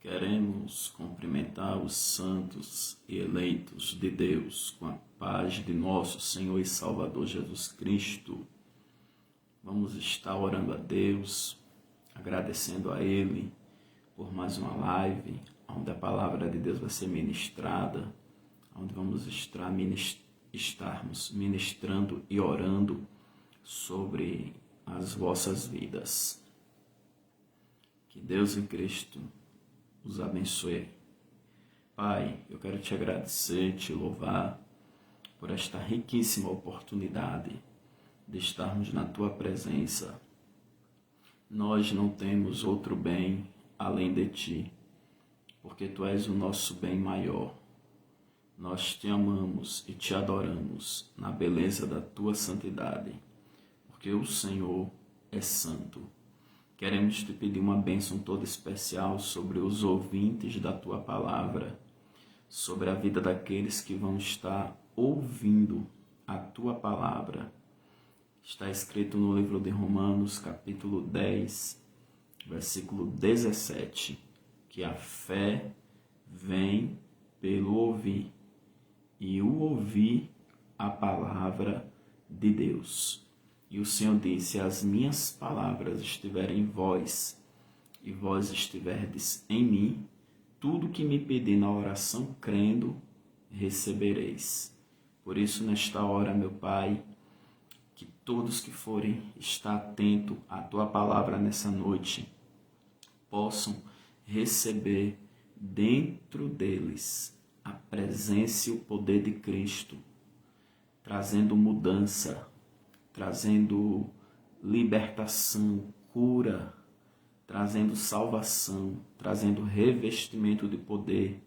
Queremos cumprimentar os santos e eleitos de Deus com a paz de nosso Senhor e Salvador Jesus Cristo. Vamos estar orando a Deus, agradecendo a Ele por mais uma live, onde a palavra de Deus vai ser ministrada, onde vamos estarmos ministrando e orando sobre as vossas vidas. Que Deus em Cristo os abençoe. Pai, eu quero te agradecer, te louvar por esta riquíssima oportunidade de estarmos na tua presença. Nós não temos outro bem além de ti, porque tu és o nosso bem maior. Nós te amamos e te adoramos na beleza da tua santidade, porque o Senhor é santo. Queremos te pedir uma bênção toda especial sobre os ouvintes da tua palavra, sobre a vida daqueles que vão estar ouvindo a tua palavra. Está escrito no livro de Romanos, capítulo 10, versículo 17, que a fé vem pelo ouvir, e o ouvir a palavra de Deus. E o Senhor disse: as minhas palavras estiverem em vós, e vós estiverdes em mim, tudo que me pedir na oração, crendo, recebereis. Por isso, nesta hora, meu Pai, que todos que forem estar atentos à tua palavra nessa noite, possam receber dentro deles a presença e o poder de Cristo, trazendo mudança, trazendo libertação, cura, trazendo salvação, trazendo revestimento de poder,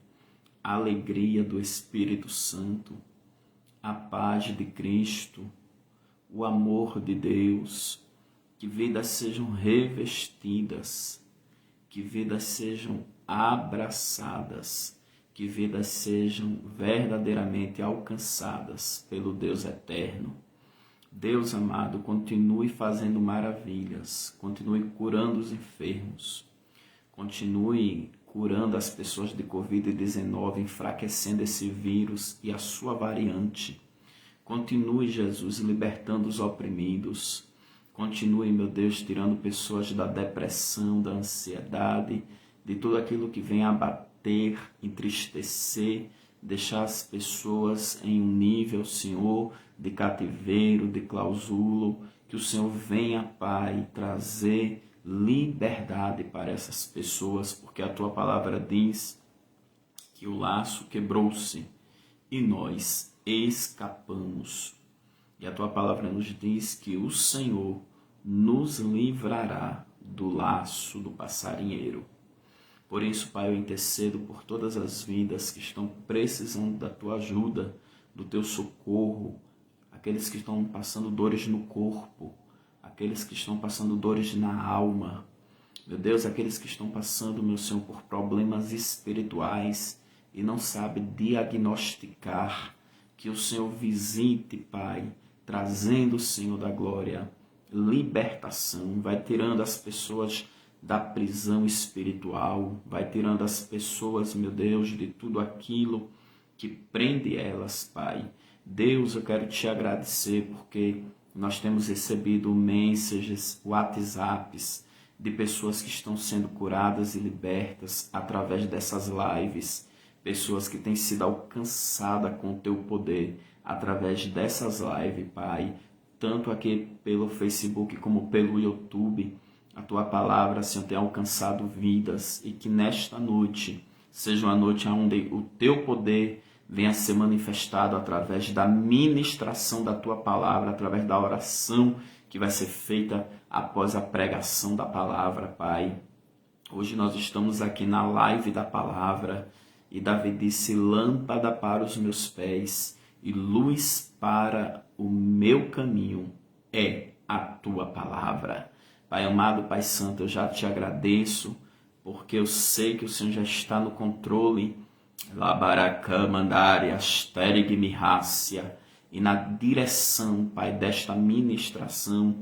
alegria do Espírito Santo, a paz de Cristo, o amor de Deus, que vidas sejam revestidas, que vidas sejam abraçadas, que vidas sejam verdadeiramente alcançadas pelo Deus eterno. Deus amado, continue fazendo maravilhas, continue curando os enfermos, continue curando as pessoas de Covid-19, enfraquecendo esse vírus e a sua variante. Continue, Jesus, libertando os oprimidos. Continue, meu Deus, tirando pessoas da depressão, da ansiedade, de tudo aquilo que vem abater, entristecer, deixar as pessoas em um nível, Senhor, de cativeiro, de clausulo. Que o Senhor venha, Pai, trazer liberdade para essas pessoas, porque a tua palavra diz que o laço quebrou-se e nós escapamos. E a tua palavra nos diz que o Senhor nos livrará do laço do passarinheiro. Por isso, Pai, eu intercedo por todas as vidas que estão precisando da tua ajuda, do teu socorro, aqueles que estão passando dores no corpo, aqueles que estão passando dores na alma. Meu Deus, aqueles que estão passando, meu Senhor, por problemas espirituais e não sabem diagnosticar, que o Senhor visite, Pai, trazendo, Senhor da glória, libertação, vai tirando as pessoas da prisão espiritual, vai tirando as pessoas, meu Deus, de tudo aquilo que prende elas, Pai. Deus, eu quero te agradecer porque nós temos recebido mensagens, WhatsApps de pessoas que estão sendo curadas e libertas através dessas lives, pessoas que têm sido alcançadas com o teu poder através dessas lives, Pai, tanto aqui pelo Facebook como pelo YouTube. A tua palavra, Senhor, tem alcançado vidas e que nesta noite seja uma noite onde o teu poder venha a ser manifestado através da ministração da tua palavra, através da oração que vai ser feita após a pregação da palavra, Pai. Hoje nós estamos aqui na live da palavra e Davi disse: lâmpada para os meus pés e luz para o meu caminho é a tua palavra. Pai amado, Pai santo, eu já te agradeço, porque eu sei que o Senhor já está no controle, e na direção, Pai, desta ministração.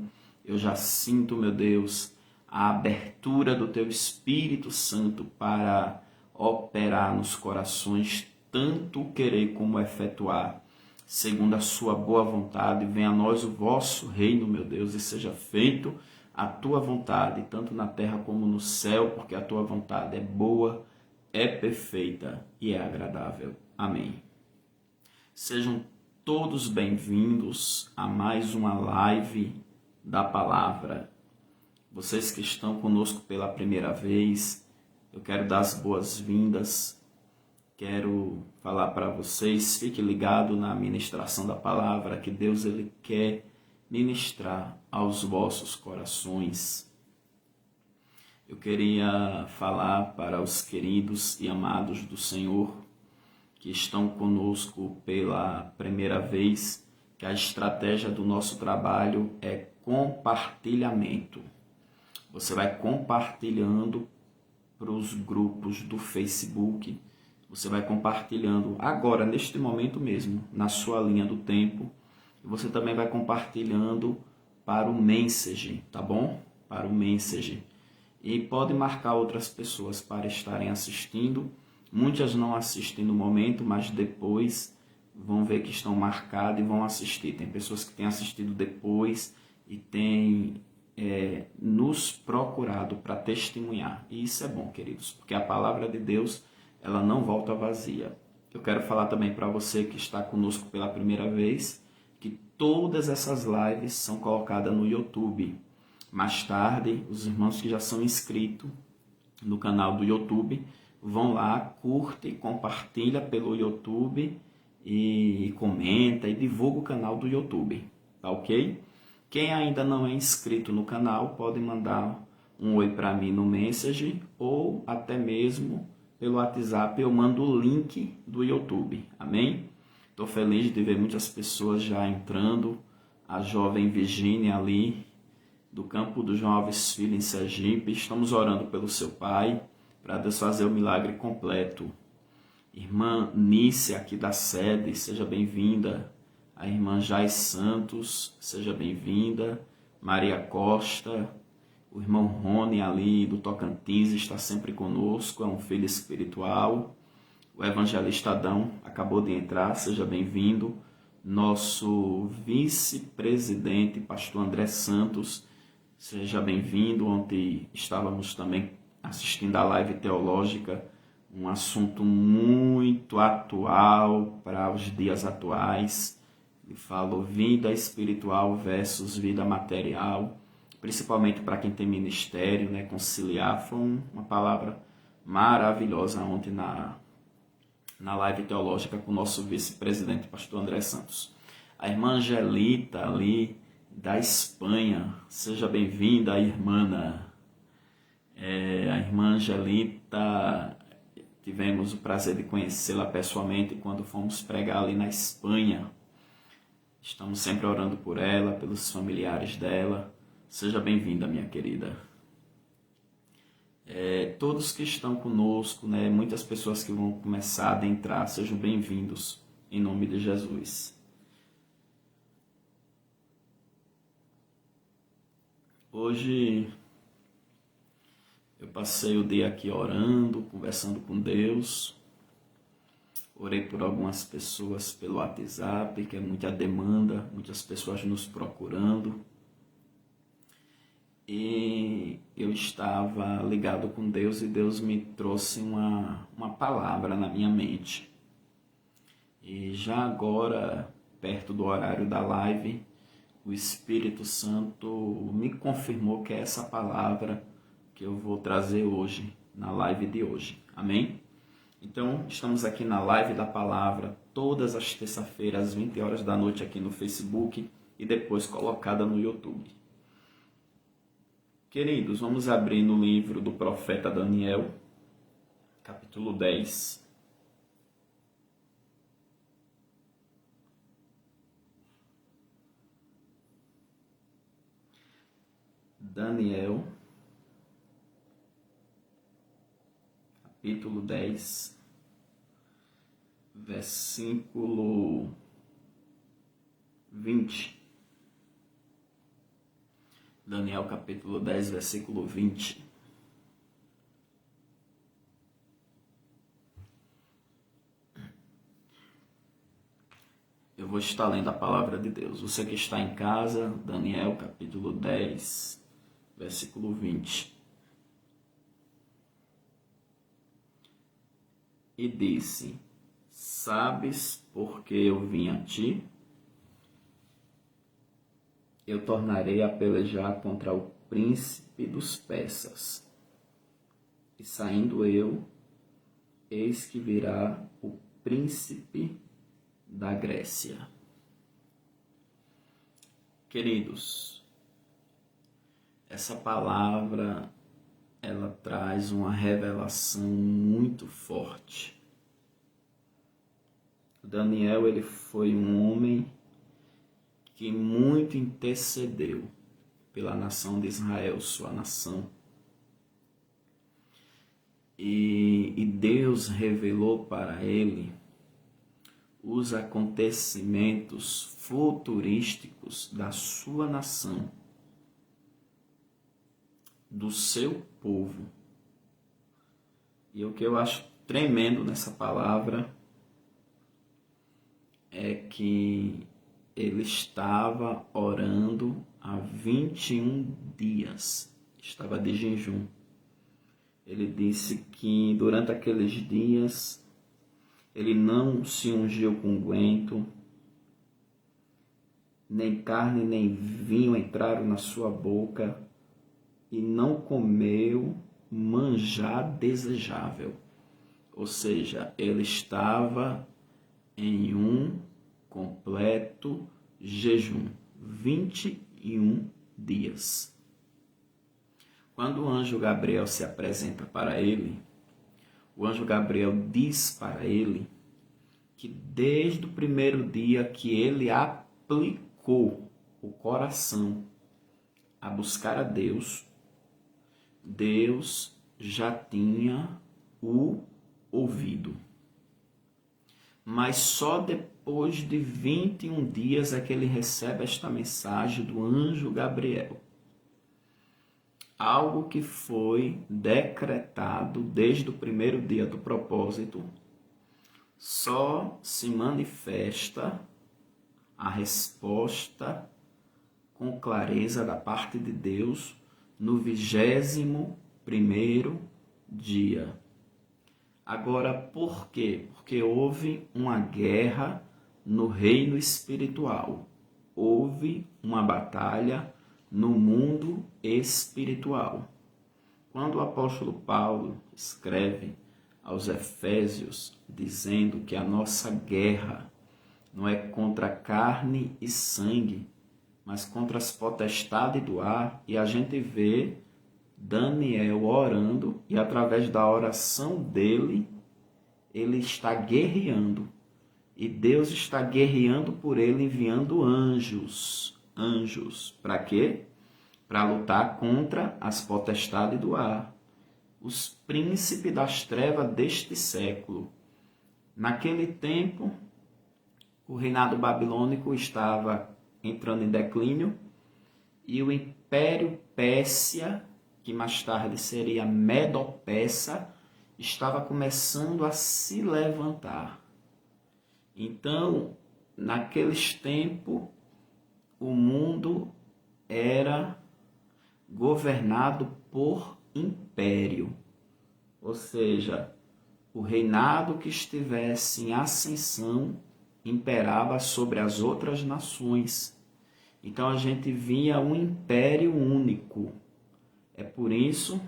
Eu já sinto, meu Deus, a abertura do Teu Espírito Santo para operar nos corações, tanto o querer como o efetuar, segundo a sua boa vontade. Venha a nós o vosso reino, meu Deus, e seja feito a tua vontade, tanto na terra como no céu, porque a tua vontade é boa, é perfeita e é agradável. Amém. Sejam todos bem-vindos a mais uma live da palavra. Vocês que estão conosco pela primeira vez, eu quero dar as boas-vindas. Quero falar para vocês, fique ligado na ministração da palavra, que Deus ele quer ministrar aos vossos corações. Eu queria falar para os queridos e amados do Senhor que estão conosco pela primeira vez, que a estratégia do nosso trabalho é compartilhamento. Você vai compartilhando para os grupos do Facebook, você vai compartilhando agora, neste momento mesmo, na sua linha do tempo, e você também vai compartilhando para o Message, tá bom? Para o Message. E pode marcar outras pessoas para estarem assistindo. Muitas não assistem no momento, mas depois vão ver que estão marcadas e vão assistir. Tem pessoas que têm assistido depois e têm nos procurado para testemunhar. E isso é bom, queridos, porque a palavra de Deus ela não volta vazia. Eu quero falar também para você que está conosco pela primeira vez, que todas essas lives são colocadas no YouTube. Mais tarde, os irmãos que já são inscritos no canal do YouTube, vão lá, curte, compartilha pelo YouTube e comenta e divulga o canal do YouTube, tá ok? Quem ainda não é inscrito no canal pode mandar um oi para mim no Message ou até mesmo pelo WhatsApp eu mando o link do YouTube, amém? Estou feliz de ver muitas pessoas já entrando, a jovem Virgínia ali do Campo dos Jovens Filhos em Sergipe. Estamos orando pelo seu pai, para Deus fazer o milagre completo. Irmã Nícia, aqui da sede, seja bem-vinda. A irmã Jais Santos, seja bem-vinda. Maria Costa, o irmão Rony ali do Tocantins está sempre conosco, é um filho espiritual. O evangelista Adão acabou de entrar, seja bem-vindo. Nosso vice-presidente, pastor André Santos, seja bem-vindo. Ontem estávamos também assistindo a live teológica, um assunto muito atual para os dias atuais. Ele falou vida espiritual versus vida material, principalmente para quem tem ministério, né? Conciliar. Foi uma palavra maravilhosa ontem na live teológica com o nosso vice-presidente, pastor André Santos. A irmã Angelita ali da Espanha, seja bem-vinda, irmã. A irmã Angelita, tivemos o prazer de conhecê-la pessoalmente quando fomos pregar ali na Espanha. Estamos sempre orando por ela, pelos familiares dela. Seja bem-vinda, minha querida. Todos que estão conosco, né, muitas pessoas que vão começar a adentrar, sejam bem-vindos, em nome de Jesus. Hoje eu passei o dia aqui orando, conversando com Deus. Orei por algumas pessoas pelo WhatsApp, que é muita demanda, muitas pessoas nos procurando. E eu estava ligado com Deus e Deus me trouxe uma palavra na minha mente. E já agora, perto do horário da live, o Espírito Santo me confirmou que é essa palavra que eu vou trazer hoje, na live de hoje. Amém? Então, estamos aqui na live da palavra, todas as terças-feiras, às 20 horas da noite, aqui no Facebook e depois colocada no YouTube. Queridos, vamos abrir no livro do profeta Daniel, capítulo 10. Daniel, capítulo 10, versículo 20. Daniel capítulo 10, versículo 20. Eu vou estar lendo a palavra de Deus. Você que está em casa, Daniel capítulo 10, versículo 20. E disse: sabes por que eu vim a ti? Eu tornarei a pelejar contra o príncipe dos persas. E saindo eu, eis que virá o príncipe da Grécia. Queridos, essa palavra, ela traz uma revelação muito forte. Daniel, ele foi um homem que muito intercedeu pela nação de Israel, sua nação. E Deus revelou para ele os acontecimentos futurísticos da sua nação, do seu povo. E o que eu acho tremendo nessa palavra é que ele estava orando há 21 dias, estava de jejum. Ele disse que durante aqueles dias ele não se ungiu com unguento, nem carne nem vinho entraram na sua boca, e não comeu manjar desejável. Ou seja, ele estava em um completo jejum, 21 dias. Quando o anjo Gabriel se apresenta para ele, o anjo Gabriel diz para ele que desde o primeiro dia que ele aplicou o coração a buscar a Deus, Deus já tinha o ouvido. Mas só depois de 21 dias é que ele recebe esta mensagem do anjo Gabriel. Algo que foi decretado desde o primeiro dia do propósito, só se manifesta a resposta com clareza da parte de Deus no 21º dia. Agora, por quê? Porque houve uma guerra no reino espiritual. Houve uma batalha no mundo espiritual. Quando o apóstolo Paulo escreve aos Efésios, dizendo que a nossa guerra não é contra carne e sangue, mas contra as potestades do ar, e a gente vê Daniel orando, e através da oração dele, ele está guerreando. E Deus está guerreando por ele, enviando anjos. Anjos. Para quê? Para lutar contra as potestades do ar, os príncipes das trevas deste século. Naquele tempo, o reinado babilônico estava entrando em declínio, e o Império Pérsia, que mais tarde seria Medo-Persa, estava começando a se levantar. Então, naqueles tempos, o mundo era governado por império, ou seja, o reinado que estivesse em ascensão imperava sobre as outras nações. Então a gente via um império único. É por isso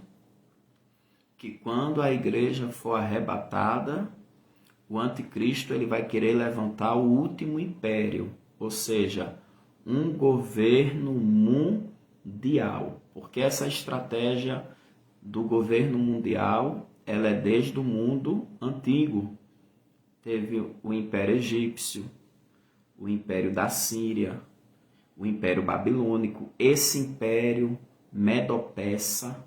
que quando a igreja for arrebatada, o anticristo ele vai querer levantar o último império, ou seja, um governo mundial. Porque essa estratégia do governo mundial, ela é desde o mundo antigo. Teve o Império Egípcio, o Império da Síria, o Império Babilônico, esse Império Medo-Persa,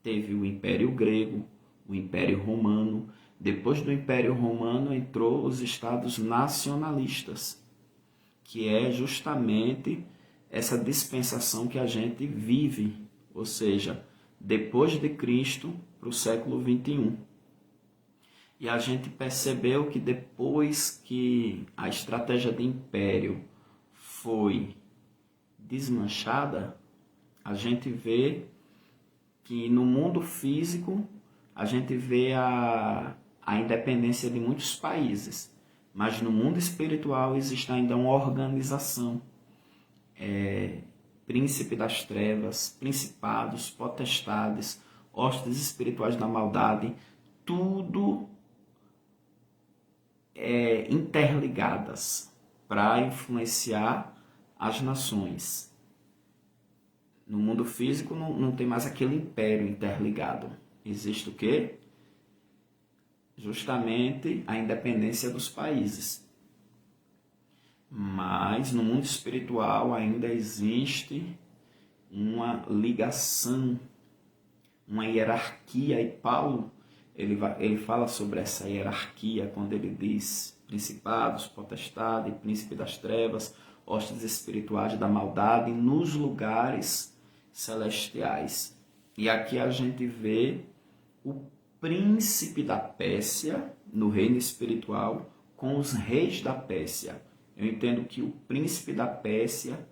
teve o Império Grego, o Império Romano. Depois do Império Romano entrou os estados nacionalistas, que é justamente essa dispensação que a gente vive, ou seja, depois de Cristo para o século 21. E a gente percebeu que depois que a estratégia de império foi desmanchada, a gente vê que no mundo físico a gente vê a independência de muitos países, mas no mundo espiritual existe ainda uma organização, príncipe das trevas, principados, potestades, hostes espirituais da maldade, tudo interligadas para influenciar as nações. No mundo físico não tem mais aquele império interligado. Existe o quê? Justamente a independência dos países. Mas no mundo espiritual ainda existe uma ligação, uma hierarquia. E Paulo ele fala sobre essa hierarquia quando ele diz principados, potestade, príncipe das trevas, hostes espirituais da maldade nos lugares celestiais. E aqui a gente vê o príncipe da Pérsia no reino espiritual com os reis da Pérsia. Eu entendo que o príncipe da Pérsia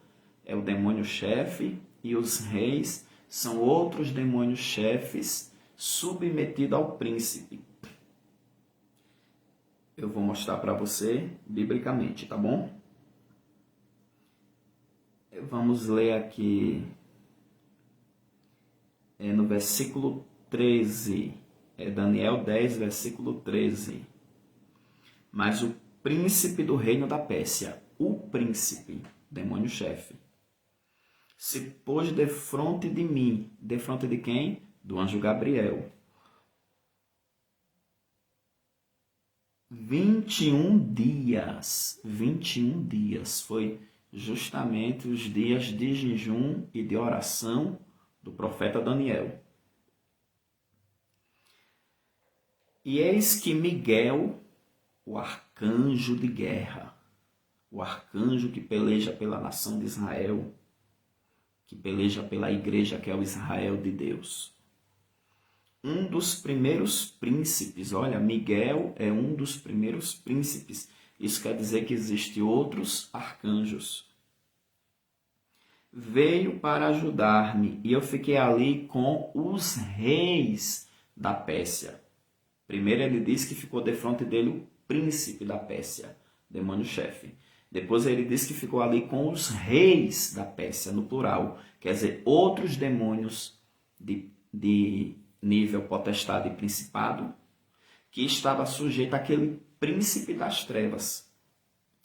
é o demônio-chefe e os reis são outros demônios-chefes submetidos ao príncipe. Eu vou mostrar para você biblicamente, tá bom? Vamos ler aqui no versículo 13. Daniel 10, versículo 13. Mas o príncipe do reino da Pérsia, o príncipe, demônio-chefe, se pôs defronte de mim. Defronte de quem? Do anjo Gabriel. 21 dias. 21 dias. Foi justamente os dias de jejum e de oração do profeta Daniel. E eis que Miguel, o arcanjo de guerra, o arcanjo que peleja pela nação de Israel, que peleja pela igreja que é o Israel de Deus. Um dos primeiros príncipes, olha, Miguel é um dos primeiros príncipes. Isso quer dizer que existem outros arcanjos. Veio para ajudar-me e eu fiquei ali com os reis da Pérsia. Primeiro ele diz que ficou defronte dele o príncipe da Pérsia, demônio-chefe. Depois ele diz que ficou ali com os reis da Pérsia, no plural. Quer dizer, outros demônios de nível potestade e principado, que estava sujeito àquele príncipe das trevas.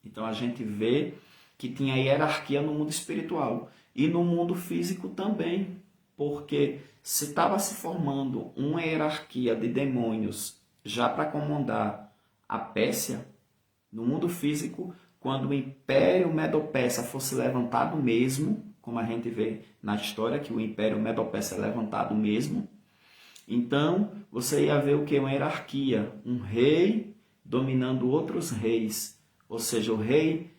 Então a gente vê que tinha hierarquia no mundo espiritual e no mundo físico também, porque se estava se formando uma hierarquia de demônios já para comandar a Pérsia, no mundo físico, quando o Império Medo-Persa fosse levantado mesmo, como a gente vê na história que o Império Medo-Persa é levantado mesmo, então você ia ver o que? Uma hierarquia, um rei dominando outros reis, ou seja, o rei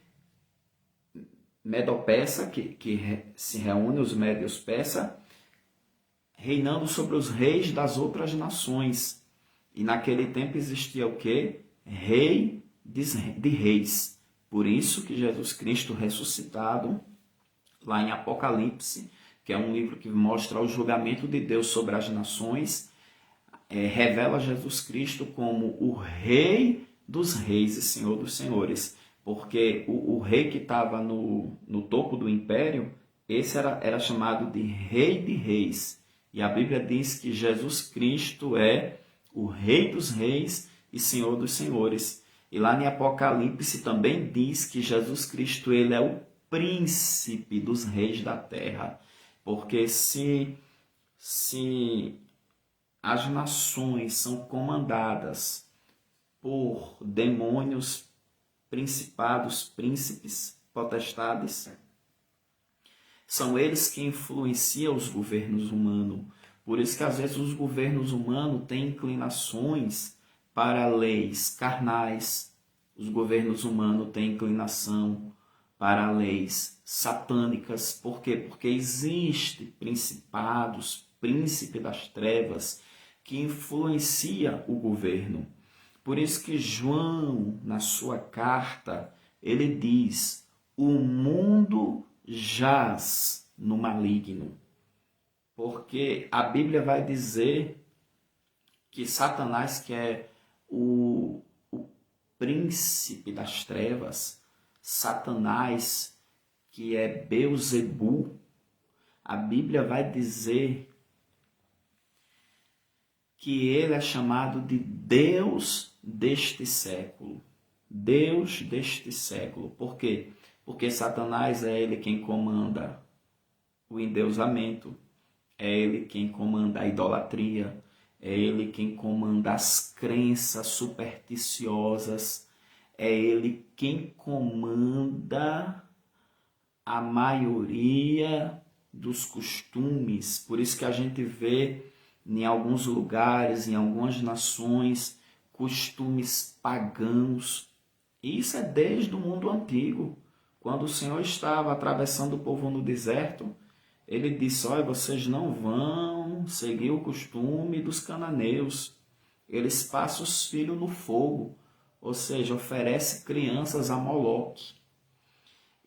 Medo-Persa, que se reúne os médios persa, reinando sobre os reis das outras nações. E naquele tempo existia o quê? Rei de reis. Por isso que Jesus Cristo ressuscitado, lá em Apocalipse, que é um livro que mostra o julgamento de Deus sobre as nações, revela Jesus Cristo como o Rei dos reis e Senhor dos senhores. Porque o rei que estava no topo do império, esse era chamado de Rei de Reis. E a Bíblia diz que Jesus Cristo é o Rei dos reis e Senhor dos senhores. E lá em Apocalipse também diz que Jesus Cristo ele é o príncipe dos reis da terra. Porque se as nações são comandadas por demônios, principados, príncipes, potestades, são eles que influenciam os governos humanos. Por isso que às vezes os governos humanos têm inclinações para leis carnais, os governos humanos têm inclinação para leis satânicas. Por quê? Porque existe principados, príncipe das trevas, que influencia o governo. Por isso que João, na sua carta, ele diz: o mundo jaz no maligno. Porque a Bíblia vai dizer que Satanás, que é o príncipe das trevas, Satanás, que é Beuzebu, a Bíblia vai dizer que ele é chamado de Deus deste século. Deus deste século. Por quê? Porque Satanás é ele quem comanda o endeusamento, é ele quem comanda a idolatria, é ele quem comanda as crenças supersticiosas, é ele quem comanda a maioria dos costumes. Por isso que a gente vê em alguns lugares, em algumas nações, costumes pagãos. Isso é desde o mundo antigo. Quando o Senhor estava atravessando o povo no deserto, ele disse: olha, vocês não vão seguir o costume dos cananeus. Eles passam os filhos no fogo, ou seja, oferece crianças a Moloque.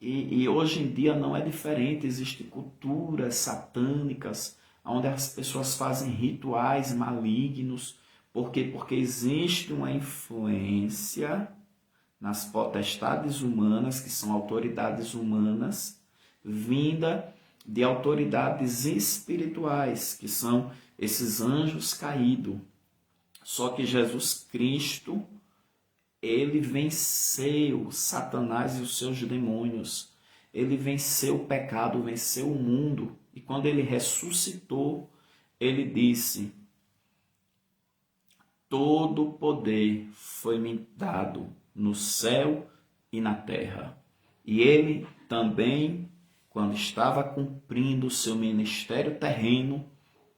E hoje em dia não é diferente, existem culturas satânicas, onde as pessoas fazem rituais malignos. Por quê? Porque existe uma influência nas potestades humanas, que são autoridades humanas, vinda de autoridades espirituais, que são esses anjos caídos. Só que Jesus Cristo, ele venceu Satanás e os seus demônios. Ele venceu o pecado, venceu o mundo. E quando ele ressuscitou, ele disse: todo o poder foi me dado no céu e na terra. E ele também, quando estava cumprindo o seu ministério terreno,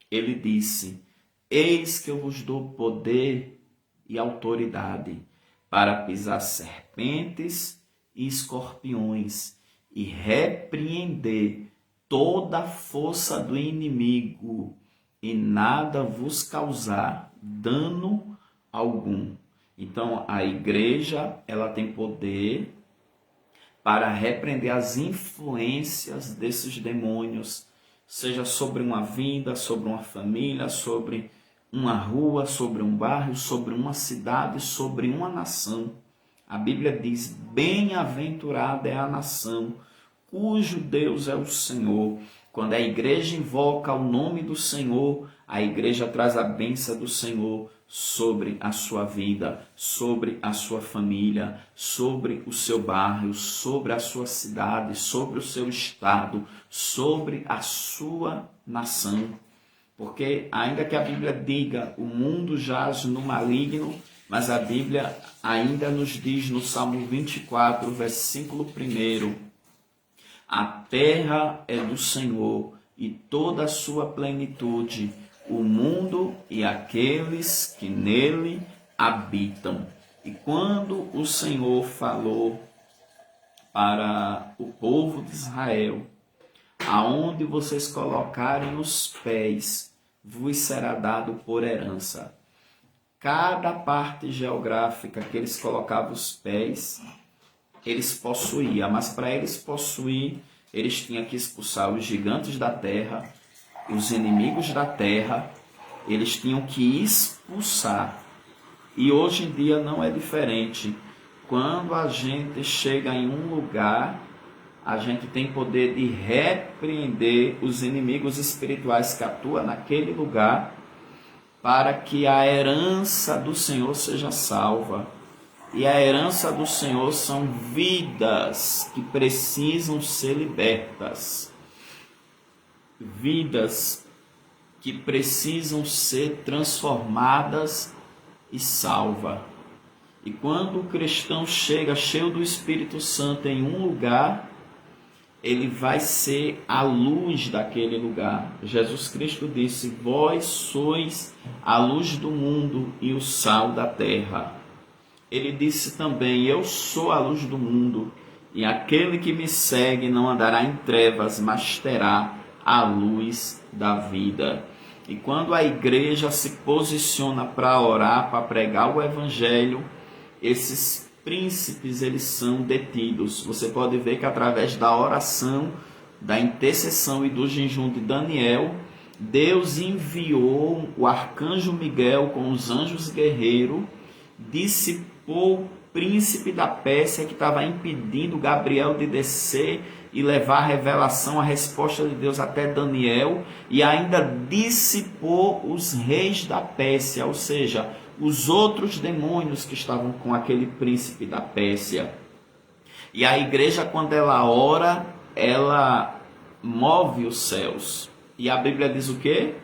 ele disse: eis que eu vos dou poder e autoridade para pisar serpentes e escorpiões e repreender toda a força do inimigo, e nada vos causar dano algum. Então, a igreja, ela tem poder para repreender as influências desses demônios, seja sobre uma vida, sobre uma família, sobre uma rua, sobre um bairro, sobre uma cidade, sobre uma nação. A Bíblia diz: bem-aventurada é a nação cujo Deus é o Senhor. Quando a igreja invoca o nome do Senhor, a igreja traz a bênção do Senhor sobre a sua vida, sobre a sua família, sobre o seu bairro, sobre a sua cidade, sobre o seu estado, sobre a sua nação. Porque ainda que a Bíblia diga: o mundo jaz no maligno, mas a Bíblia ainda nos diz no Salmo 24, versículo 1: a terra é do Senhor e toda a sua plenitude, o mundo e aqueles que nele habitam. E quando o Senhor falou para o povo de Israel: aonde vocês colocarem os pés, vos será dado por herança. Cada parte geográfica que eles colocavam os pés, eles possuíam, mas para eles possuir, eles tinham que expulsar os gigantes da terra, os inimigos da terra, eles tinham que expulsar. E hoje em dia não é diferente. Quando a gente chega em um lugar, a gente tem poder de repreender os inimigos espirituais que atuam naquele lugar, para que a herança do Senhor seja salva. E a herança do Senhor são vidas que precisam ser libertas. Vidas que precisam ser transformadas e salvas. E quando o cristão chega cheio do Espírito Santo em um lugar, ele vai ser a luz daquele lugar. Jesus Cristo disse: vós sois a luz do mundo e o sal da terra. Ele disse também: eu sou a luz do mundo. E aquele que me segue não andará em trevas, mas terá a luz da vida. E quando a igreja se posiciona para orar, para pregar o evangelho, esses príncipes, eles são detidos. Você pode ver que através da oração, da intercessão e do jejum de Daniel, Deus enviou o arcanjo Miguel com os anjos guerreiros, dissipou o príncipe da Pérsia que estava impedindo Gabriel de descer e levar a revelação, a resposta de Deus até Daniel, e ainda dissipou os reis da Pérsia, ou seja, os outros demônios que estavam com aquele príncipe da Pérsia. E a igreja, quando ela ora, ela move os céus. E a Bíblia diz o quê?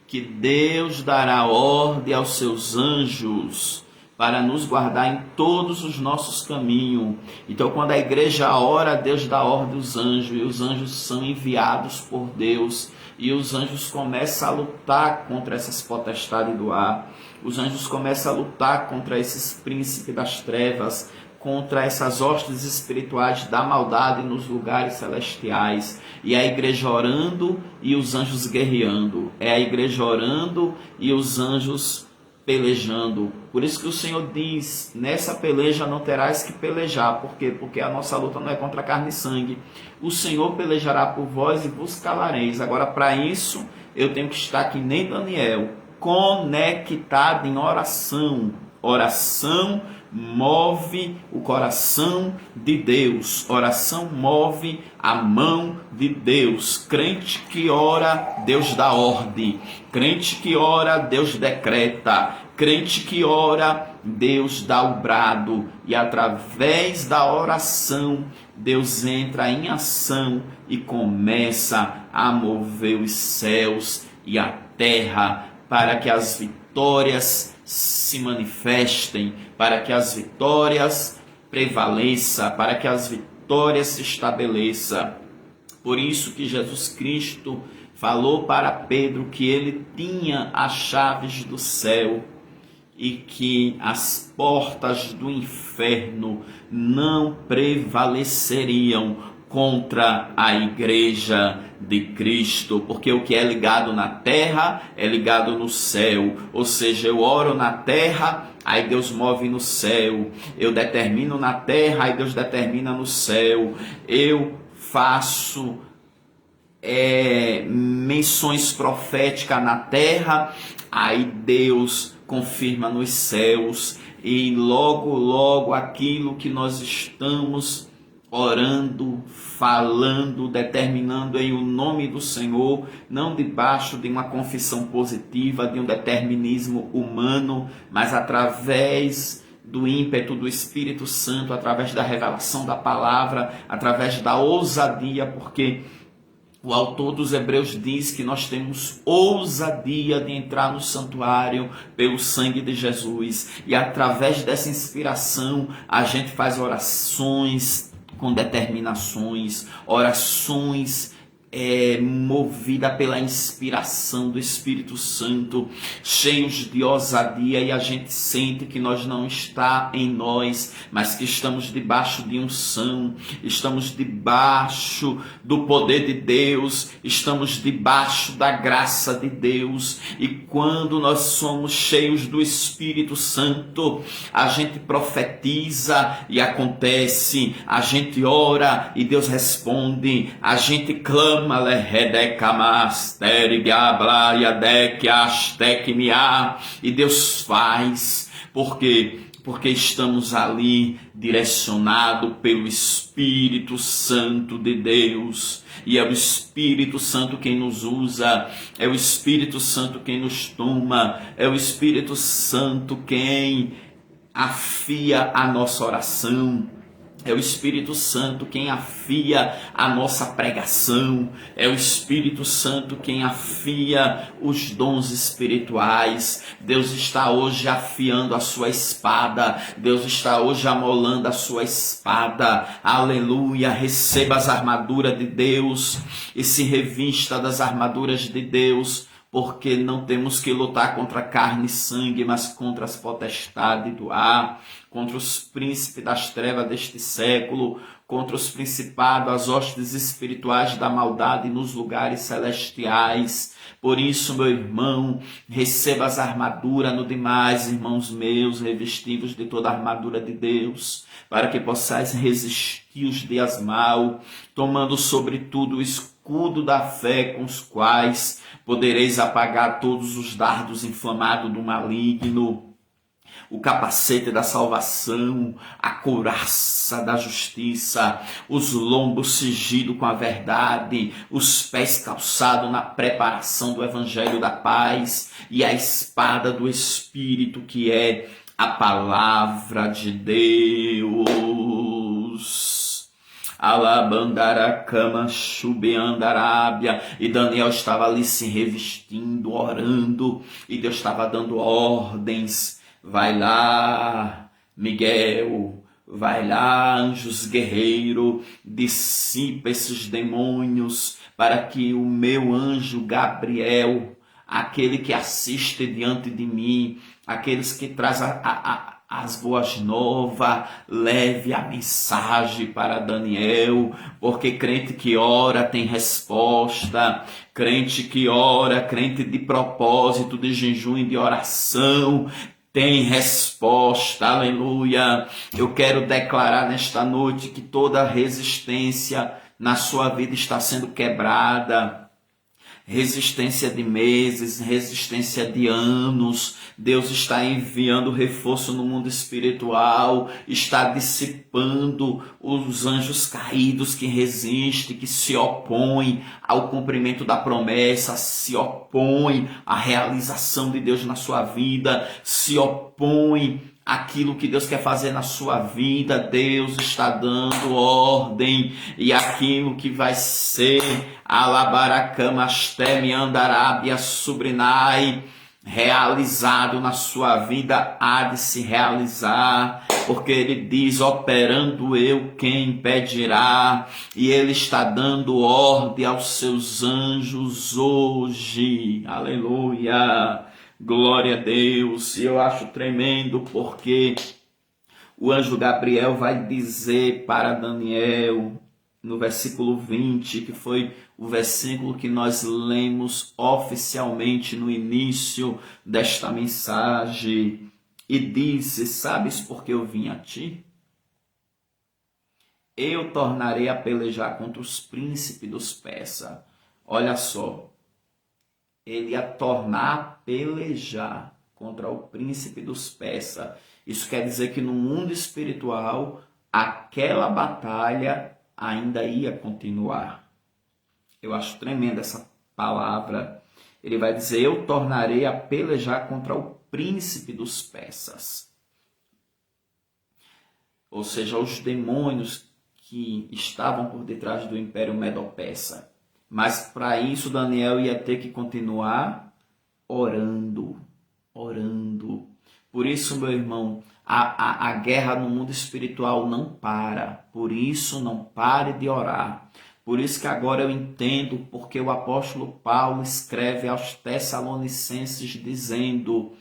Que Deus dará ordem aos seus anjos para nos guardar em todos os nossos caminhos. Então, quando a igreja ora, Deus dá ordem aos anjos, e os anjos são enviados por Deus, e os anjos começam a lutar contra essas potestades do ar, os anjos começam a lutar contra esses príncipes das trevas, contra essas hostes espirituais da maldade nos lugares celestiais. E a igreja orando e os anjos guerreando. É a igreja orando e os anjos pelejando. Por isso que o Senhor diz, nessa peleja não terás que pelejar. Por quê? Porque a nossa luta não é contra carne e sangue. O Senhor pelejará por vós e vos calareis. Agora, para isso, eu tenho que estar que nem Daniel, conectado em oração. Oração move o coração de Deus. Oração move a mão de Deus. Crente que ora, Deus dá ordem. Crente que ora, Deus decreta. Crente que ora, Deus dá o brado. E através da oração, Deus entra em ação e começa a mover os céus e a terra para que as vitórias se manifestem, para que as vitórias prevaleçam, para que as vitórias se estabeleçam. Por isso que Jesus Cristo falou para Pedro que ele tinha as chaves do céu e que as portas do inferno não prevaleceriam contra a igreja de Cristo, porque o que é ligado na terra é ligado no céu. Ou seja, eu oro na terra, aí Deus move no céu. Eu determino na terra, aí Deus determina no céu. Eu faço menções proféticas na terra, aí Deus confirma nos céus. E logo aquilo que nós estamos orando, falando, determinando em o nome do Senhor, não debaixo de uma confissão positiva, de um determinismo humano, mas através do ímpeto do Espírito Santo, através da revelação da palavra, através da ousadia, porque o autor dos Hebreus diz que nós temos ousadia de entrar no santuário pelo sangue de Jesus, e através dessa inspiração a gente faz orações com determinações, orações movida pela inspiração do Espírito Santo, cheios de ousadia, e a gente sente que nós não está em nós, mas que estamos debaixo de unção, estamos debaixo do poder de Deus, estamos debaixo da graça de Deus. E quando nós somos cheios do Espírito Santo, a gente profetiza e acontece, a gente ora e Deus responde, a gente clama, e Deus faz. Por quê? Porque estamos ali direcionados pelo Espírito Santo de Deus. E é o Espírito Santo quem nos usa, é o Espírito Santo quem nos toma, é o Espírito Santo quem afia a nossa oração. É o Espírito Santo quem afia a nossa pregação. É o Espírito Santo quem afia os dons espirituais. Deus está hoje afiando a sua espada. Deus está hoje amolando a sua espada. Aleluia! Receba as armaduras de Deus e se revista das armaduras de Deus. porque não temos que lutar contra carne e sangue, mas contra as potestades do ar, contra os príncipes das trevas deste século, contra os principados, as hostes espirituais da maldade nos lugares celestiais. Por isso, meu irmão, receba as armaduras no demais, irmãos meus, revestidos de toda a armadura de Deus, para que possais resistir os dias mal, tomando sobretudo o escudo da fé, com os quais podereis apagar todos os dardos inflamados do maligno, o capacete da salvação, a couraça da justiça, os lombos cingidos com a verdade, os pés calçados na preparação do evangelho da paz e a espada do Espírito, que é a palavra de Deus. Alabandaracama, Chubeandarábia. E Daniel estava ali se revestindo, orando, e Deus estava dando ordens. Vai lá, Miguel, vai lá, anjos guerreiros, dissipa esses demônios, para que o meu anjo Gabriel, aquele que assiste diante de mim, aqueles que traz as boas novas, leve a mensagem para Daniel, porque crente que ora tem resposta, crente que ora, crente de propósito, de jejum e de oração, tem resposta, aleluia. Eu quero declarar nesta noite que toda resistência na sua vida está sendo quebrada. Resistência de meses, resistência de anos. Deus está enviando reforço no mundo espiritual, está dissipando os anjos caídos que resistem, que se opõem ao cumprimento da promessa, se opõem à realização de Deus na sua vida, se opõem aquilo que Deus quer fazer na sua vida. Deus está dando ordem, e aquilo que vai ser Alabaracamasteme Andarábia Subrinai realizado na sua vida, há de se realizar, porque ele diz: operando eu, quem impedirá? E ele está dando ordem aos seus anjos hoje, aleluia. Glória a Deus. E eu acho tremendo, porque o anjo Gabriel vai dizer para Daniel, no versículo 20, que foi o versículo que nós lemos oficialmente no início desta mensagem, e disse: sabes por que eu vim a ti? Eu tornarei a pelejar contra os príncipes dos persas. Olha só, ele ia tornar a pelejar contra o príncipe dos persas. Isso quer dizer que no mundo espiritual, aquela batalha ainda ia continuar. Eu acho tremenda essa palavra. Ele vai dizer: eu tornarei a pelejar contra o príncipe dos persas. Ou seja, os demônios que estavam por detrás do Império Medo-Persa. Mas para isso Daniel ia ter que continuar orando. Por isso, meu irmão, a guerra no mundo espiritual não para. Por isso, não pare de orar. Por isso que agora eu entendo porque o apóstolo Paulo escreve aos Tessalonicenses dizendo: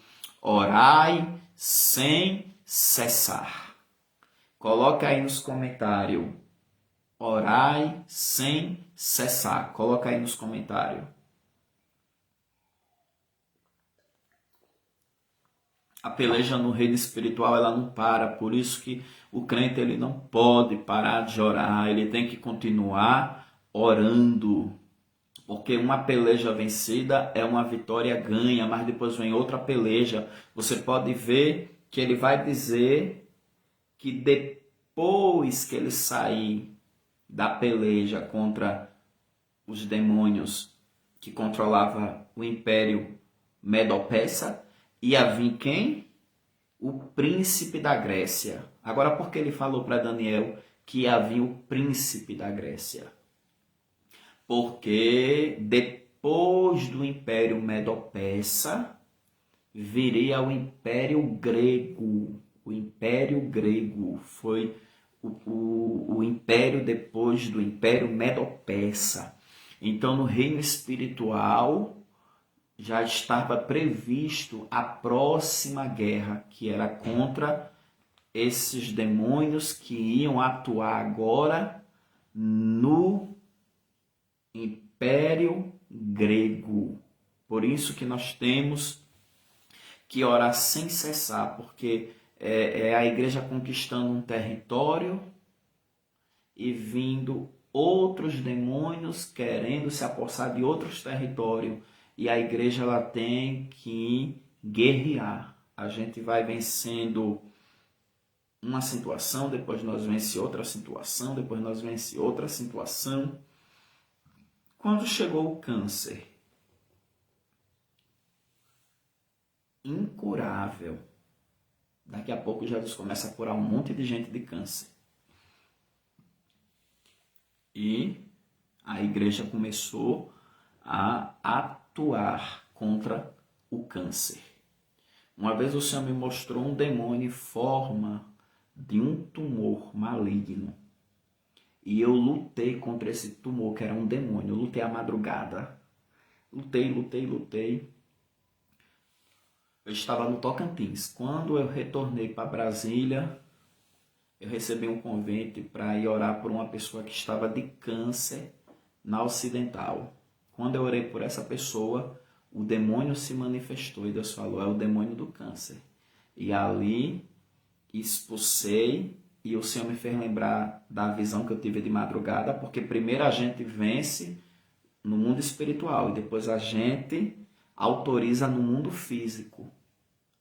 orai sem cessar. Coloca aí nos comentários. Orai sem cessar. Coloca aí nos comentários. A peleja no reino espiritual, ela não para. Por isso que o crente, ele não pode parar de orar. Ele tem que continuar orando. Porque uma peleja vencida é uma vitória ganha. Mas depois vem outra peleja. Você pode ver que ele vai dizer que depois que ele sair da peleja contra os demônios que controlava o Império Medo-Persa, ia vir quem? O príncipe da Grécia. Agora, por que ele falou para Daniel que ia vir o príncipe da Grécia? Porque depois do Império Medo-Persa viria o Império Grego. O Império Grego foi o império depois do Império Medo-Persa. Então, no reino espiritual, já estava previsto a próxima guerra, que era contra esses demônios que iam atuar agora no Império Grego. Por isso que nós temos que orar sem cessar, porque é a igreja conquistando um território e vindo outros demônios querendo se apossar de outros territórios. E a igreja ela tem que guerrear. A gente vai vencendo uma situação, depois nós vence outra situação, depois nós vence outra situação. Quando chegou o câncer, incurável, daqui a pouco Jesus começa a curar um monte de gente de câncer. E a igreja começou a atuar contra o câncer. Uma vez o Senhor me mostrou um demônio em forma de um tumor maligno. E eu lutei contra esse tumor, que era um demônio. Eu lutei à madrugada. Lutei. Eu estava no Tocantins. Quando eu retornei para Brasília, eu recebi um convite para ir orar por uma pessoa que estava de câncer na Ocidental. Quando eu orei por essa pessoa, o demônio se manifestou e Deus falou, é o demônio do câncer. E ali expulsei e o Senhor me fez lembrar da visão que eu tive de madrugada, porque primeiro a gente vence no mundo espiritual e depois a gente autoriza no mundo físico.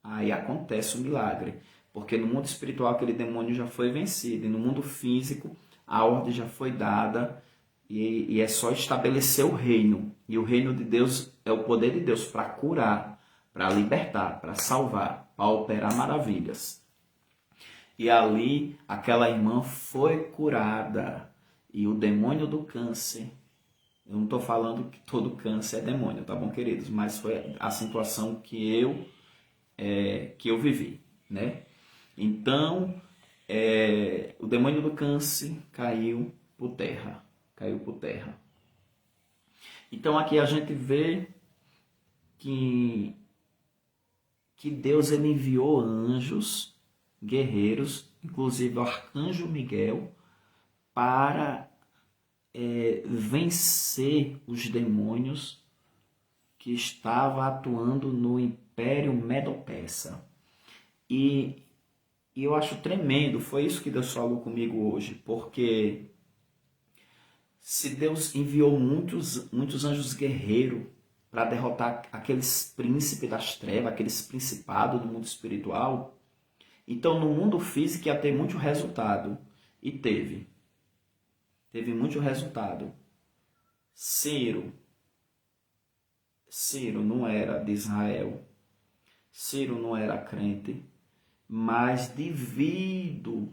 Aí acontece o milagre, porque no mundo espiritual aquele demônio já foi vencido e no mundo físico a ordem já foi dada e é só estabelecer o reino. E o reino de Deus é o poder de Deus para curar, para libertar, para salvar, para operar maravilhas. E ali aquela irmã foi curada e o demônio do câncer, eu não estou falando que todo câncer é demônio, tá bom, queridos? Mas foi a situação que eu vivi, né? Então, o demônio do câncer caiu por terra. Então aqui a gente vê que Deus ele enviou anjos, guerreiros, inclusive o arcanjo Miguel, para vencer os demônios que estavam atuando no Império Medo-Persa. E eu acho tremendo, foi isso que Deus falou comigo hoje, porque se Deus enviou muitos anjos guerreiros para derrotar aqueles príncipes das trevas, aqueles principados do mundo espiritual, então no mundo físico ia ter muito resultado. E teve muito resultado. Ciro não era de Israel, Ciro não era crente, mas devido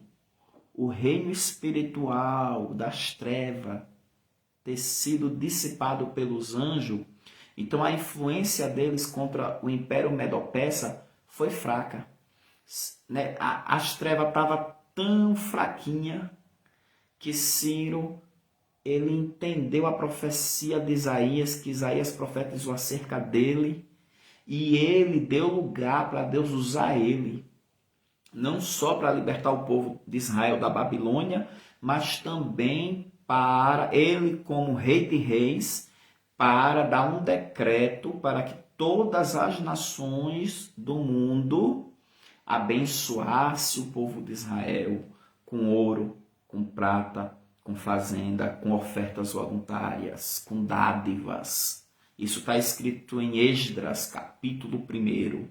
o reino espiritual das trevas ter sido dissipado pelos anjos, então a influência deles contra o Império Medo-Persa foi fraca. Né? As trevas estavam tão fraquinhas que Ciro ele entendeu a profecia de Isaías, que Isaías profetizou acerca dele, e ele deu lugar para Deus usar ele, não só para libertar o povo de Israel da Babilônia, mas também para ele, como rei de reis, para dar um decreto para que todas as nações do mundo abençoassem o povo de Israel com ouro, com prata, com fazenda, com ofertas voluntárias, com dádivas. Isso está escrito em Esdras, capítulo 1.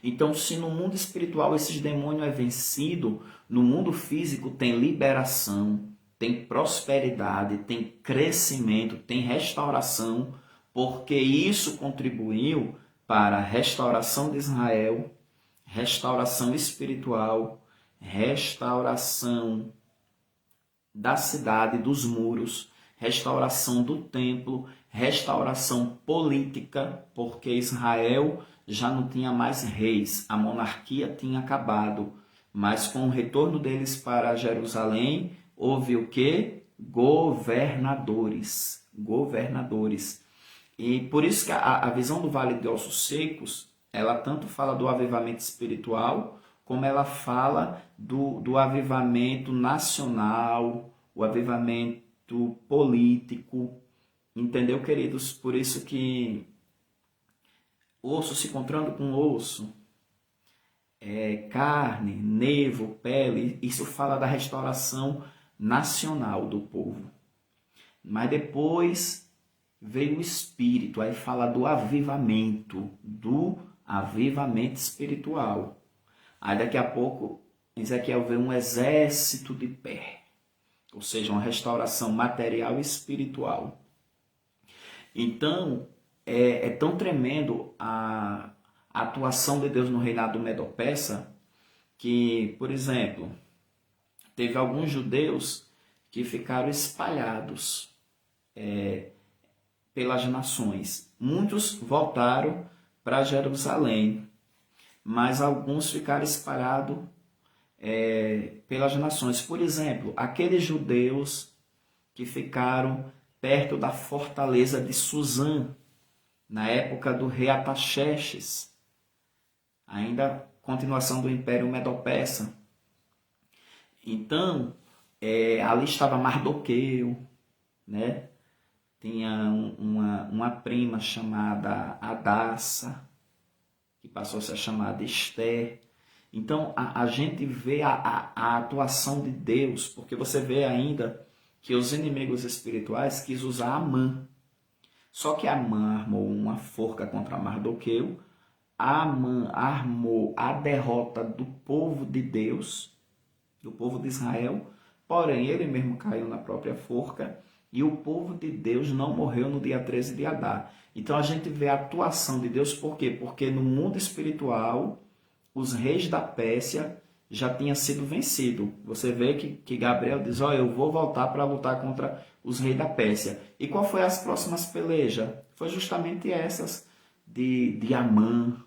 Então, se no mundo espiritual esses demônios é vencido, no mundo físico tem liberação, tem prosperidade, tem crescimento, tem restauração, porque isso contribuiu para a restauração de Israel, restauração espiritual, restauração da cidade, dos muros, restauração do templo, restauração política, porque Israel já não tinha mais reis, a monarquia tinha acabado, mas com o retorno deles para Jerusalém, houve o quê? Governadores. E por isso que a visão do Vale de Ossos Secos, ela tanto fala do avivamento espiritual, como ela fala do avivamento nacional, o avivamento político. Entendeu, queridos? Por isso que osso se encontrando com osso, carne, nervo, pele, isso fala da restauração nacional do povo. Mas depois veio o Espírito, aí fala do avivamento espiritual. Aí daqui a pouco Ezequiel vê um exército de pé, ou seja, uma restauração material e espiritual. Então, é tão tremendo a atuação de Deus no reinado do Medo-Persa que, por exemplo, teve alguns judeus que ficaram espalhados pelas nações. Muitos voltaram para Jerusalém, mas alguns ficaram espalhados pelas nações. Por exemplo, aqueles judeus que ficaram perto da fortaleza de Suzã, na época do rei Artaxerxes, ainda continuação do Império Medo-Persa. Então, ali estava Mardoqueu, né? Tinha uma prima chamada Hadassa, que passou a ser chamada Esther. Então, a gente vê a atuação de Deus, porque você vê ainda que os inimigos espirituais quis usar Amã. Só que Amã armou uma forca contra Mardoqueu, Amã armou a derrota do povo de Deus, do povo de Israel, porém ele mesmo caiu na própria forca e o povo de Deus não morreu no dia 13 de Adar. Então a gente vê a atuação de Deus, por quê? Porque no mundo espiritual, os reis da Pérsia já tinham sido vencidos. Você vê que Gabriel diz, eu vou voltar para lutar contra os reis da Pérsia. E qual foi as próximas pelejas? Foi justamente essas de Amã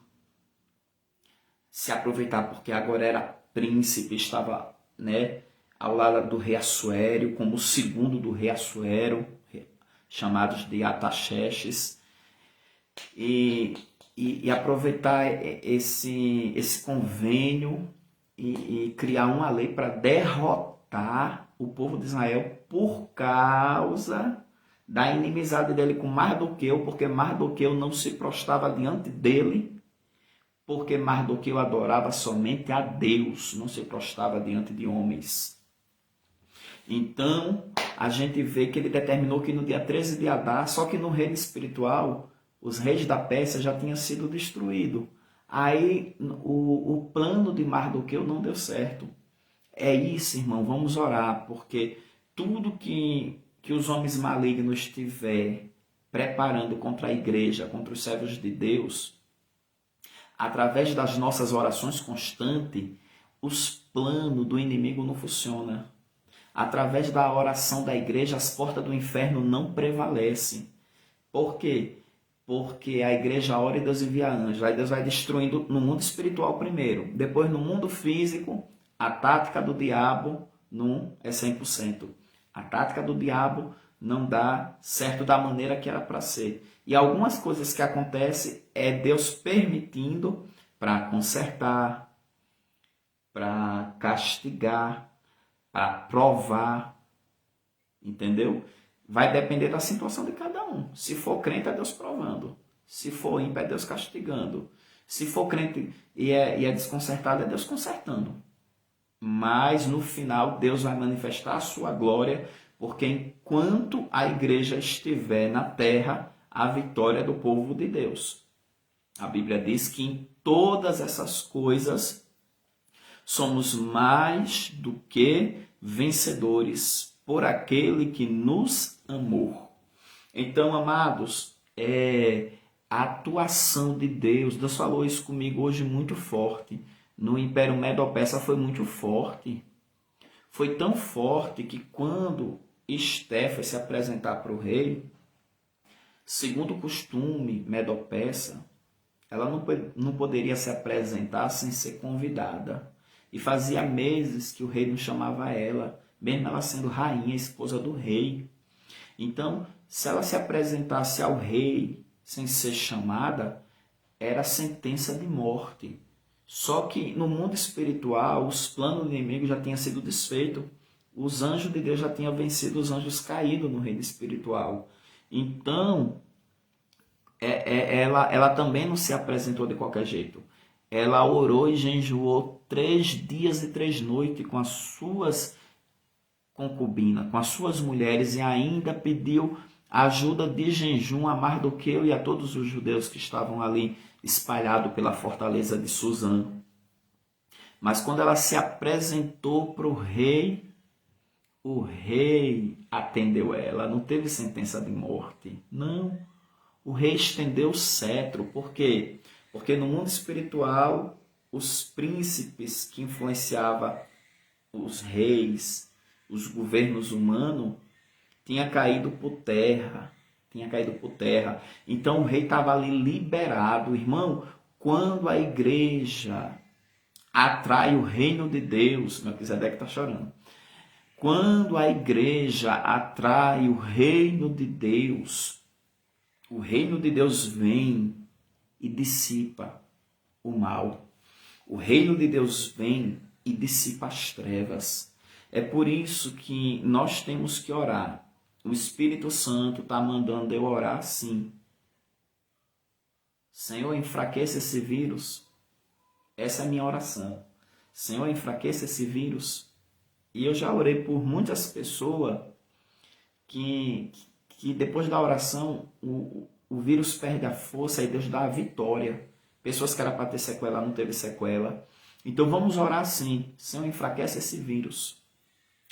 se aproveitar, porque agora era príncipe, estava, né, ao lado do rei Assuério, como o segundo do rei Assuério, chamados de Artaxerxes, e aproveitar esse convênio e criar uma lei para derrotar o povo de Israel por causa da inimizade dele com Mardoqueu, porque Mardoqueu não se prostrava diante dele, porque Mardoqueu adorava somente a Deus, não se prostrava diante de homens. Então, a gente vê que ele determinou que no dia 13 de Adar, só que no reino espiritual, os reis da Pérsia já tinham sido destruídos. Aí o plano de Mardoqueu não deu certo. É isso, irmão, vamos orar, porque tudo que os homens malignos estiver preparando contra a igreja, contra os servos de Deus, através das nossas orações constantes, os planos do inimigo não funcionam. Através da oração da igreja, as portas do inferno não prevalecem. Por quê? Porque a igreja ora e Deus envia anjos. Aí Deus vai destruindo no mundo espiritual primeiro. Depois, no mundo físico, a tática do diabo não é 100%. A tática do diabo não dá certo da maneira que era para ser. E algumas coisas que acontecem é Deus permitindo para consertar, para castigar, para provar. Entendeu? Vai depender da situação de cada um. Se for crente, é Deus provando. Se for ímpio, é Deus castigando. Se for crente e é desconcertado, é Deus consertando. Mas no final, Deus vai manifestar a sua glória, porque enquanto a igreja estiver na terra, a vitória é do povo de Deus. A Bíblia diz que em todas essas coisas somos mais do que vencedores por aquele que nos amou. Então, amados, a atuação de Deus, Deus falou isso comigo hoje muito forte. No Império Medo-Persa foi muito forte. Foi tão forte que quando Esté foi se apresentar para o rei, segundo o costume Medo-Persa, ela não poderia se apresentar sem ser convidada. E fazia meses que o rei não chamava ela, mesmo ela sendo rainha, esposa do rei. Então, se ela se apresentasse ao rei sem ser chamada, era sentença de morte. Só que no mundo espiritual, os planos do inimigo já tinham sido desfeitos. Os anjos de Deus já tinham vencido os anjos caídos no reino espiritual. Então, ela também não se apresentou de qualquer jeito. Ela orou e jejuou 3 dias e 3 noites com as suas concubinas, com as suas mulheres, e ainda pediu ajuda de jejum a Mardoqueu e a todos os judeus que estavam ali espalhados pela fortaleza de Suzã. Mas quando ela se apresentou para o rei atendeu ela. Não teve sentença de morte, não. O rei estendeu o cetro. Por quê? Porque no mundo espiritual, os príncipes que influenciavam os reis, os governos humanos, tinha caído por terra. Então o rei estava ali liberado. Irmão, quando a igreja atrai o reino de Deus, Melquisedeque está chorando. Quando a igreja atrai o reino de Deus vem e dissipa o mal. O reino de Deus vem e dissipa as trevas. É por isso que nós temos que orar. O Espírito Santo está mandando eu orar assim. Senhor, enfraqueça esse vírus. Essa é a minha oração. Senhor, enfraqueça esse vírus. E eu já orei por muitas pessoas que depois da oração o vírus perde a força e Deus dá a vitória. Pessoas que era para ter sequela, não teve sequela. Então vamos orar assim. Senhor, enfraquece esse vírus.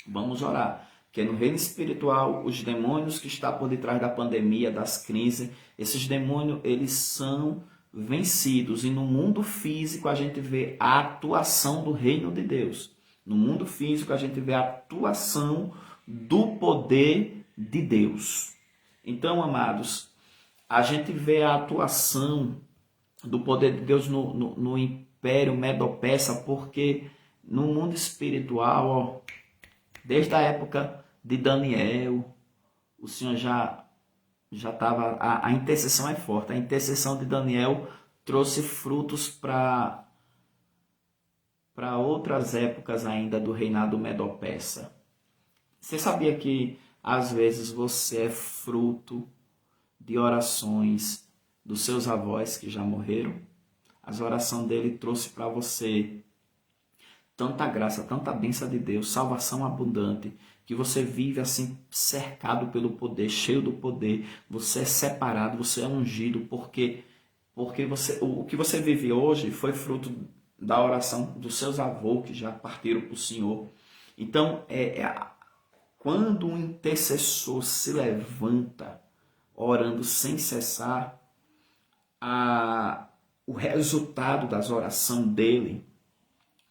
Vamos orar. Porque no reino espiritual, os demônios que estão por detrás da pandemia, das crises, esses demônios, eles são vencidos. E no mundo físico a gente vê a atuação do reino de Deus. No mundo físico a gente vê a atuação do poder de Deus. Então, amados, a gente vê a atuação do poder de Deus no Império Medo-Persa, porque no mundo espiritual, desde a época de Daniel, o Senhor já estava... A intercessão é forte. A intercessão de Daniel trouxe frutos para outras épocas ainda do reinado Medo-Persa. Você sabia que às vezes você é fruto de orações dos seus avós que já morreram? As orações dele trouxe para você tanta graça, tanta bênção de Deus, salvação abundante, que você vive assim cercado pelo poder, cheio do poder. Você é separado, você é ungido, porque o que você vive hoje foi fruto da oração dos seus avós que já partiram para o Senhor. Então, quando um intercessor se levanta orando sem cessar, o resultado das orações dele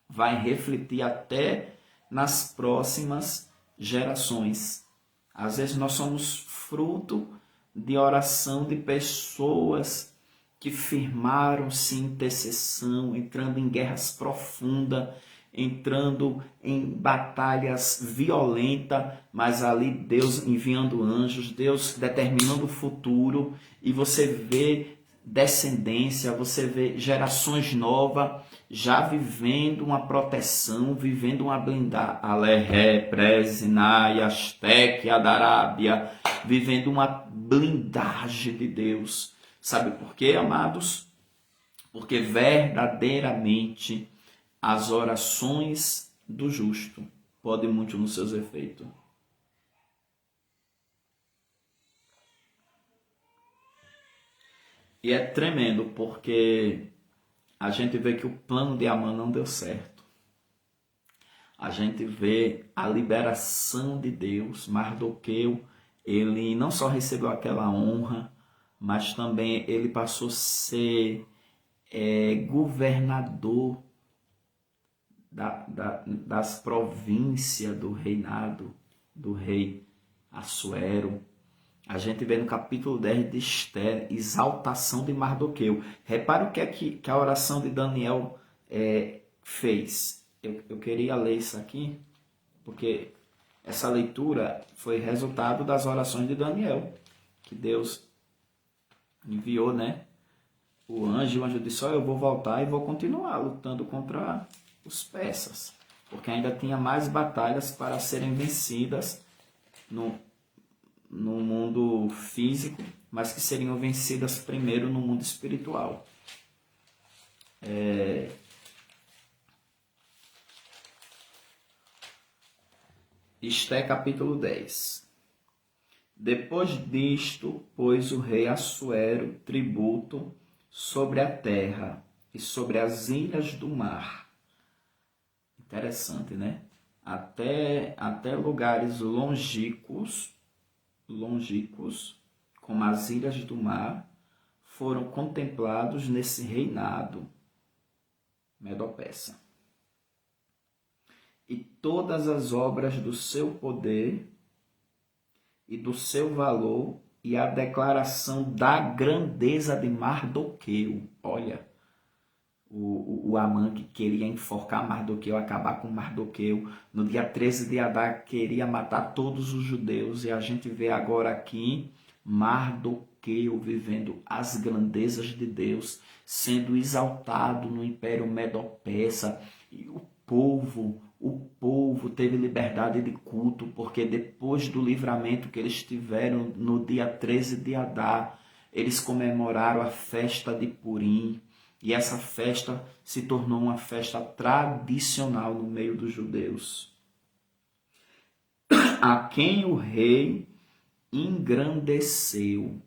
vai refletir até nas próximas gerações. Às vezes nós somos fruto de oração de pessoas que firmaram-se em intercessão, entrando em guerras profundas, entrando em batalhas violentas, mas ali Deus enviando anjos, Deus determinando o futuro, e você vê descendência, você vê gerações novas já vivendo uma proteção, vivendo uma blindagem, Alerré, Presinai, Asteque, Adarábia, vivendo uma blindagem de Deus. Sabe por quê, amados? Porque verdadeiramente as orações do justo podem muito nos seus efeitos. E é tremendo porque a gente vê que o plano de Amã não deu certo. A gente vê a liberação de Deus. Mardoqueu, ele não só recebeu aquela honra, mas também ele passou a ser governador das províncias do reinado do rei Assuero. A gente vê no capítulo 10 de Esther, exaltação de Mardoqueu. Repara o que é que a oração de Daniel fez. Eu queria ler isso aqui, porque essa leitura foi resultado das orações de Daniel. que Deus enviou, né, o anjo disse, eu vou voltar e vou continuar lutando contra os persas, porque ainda tinha mais batalhas para serem vencidas no mundo físico, mas que seriam vencidas primeiro no mundo espiritual. Esté capítulo 10. Depois disto, pôs o rei Assuero tributo sobre a terra e sobre as ilhas do mar. Interessante, né? Até lugares longínquos, como as ilhas do mar, foram contemplados nesse reinado medo-persa. E todas as obras do seu poder e do seu valor e a declaração da grandeza de Mardoqueu. Olha, o Amã que queria enforcar Mardoqueu, acabar com Mardoqueu. No dia 13 de Adar queria matar todos os judeus. E a gente vê agora aqui Mardoqueu vivendo as grandezas de Deus, sendo exaltado no Império Medo-Persa. E o povo teve liberdade de culto, porque depois do livramento que eles tiveram no dia 13 de Adar, eles comemoraram a festa de Purim, e essa festa se tornou uma festa tradicional no meio dos judeus, a quem o rei engrandeceu.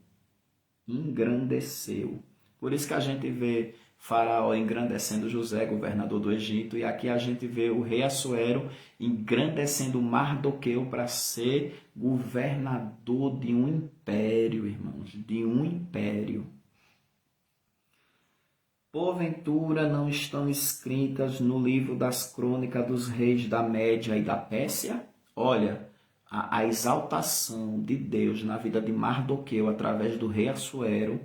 Por isso que a gente vê Faraó engrandecendo José, governador do Egito, e aqui a gente vê o rei Assuero engrandecendo Mardoqueu para ser governador de um império, irmãos, de um império. Porventura não estão escritas no livro das crônicas dos reis da Média e da Pérsia? Olha, a exaltação de Deus na vida de Mardoqueu através do rei Assuero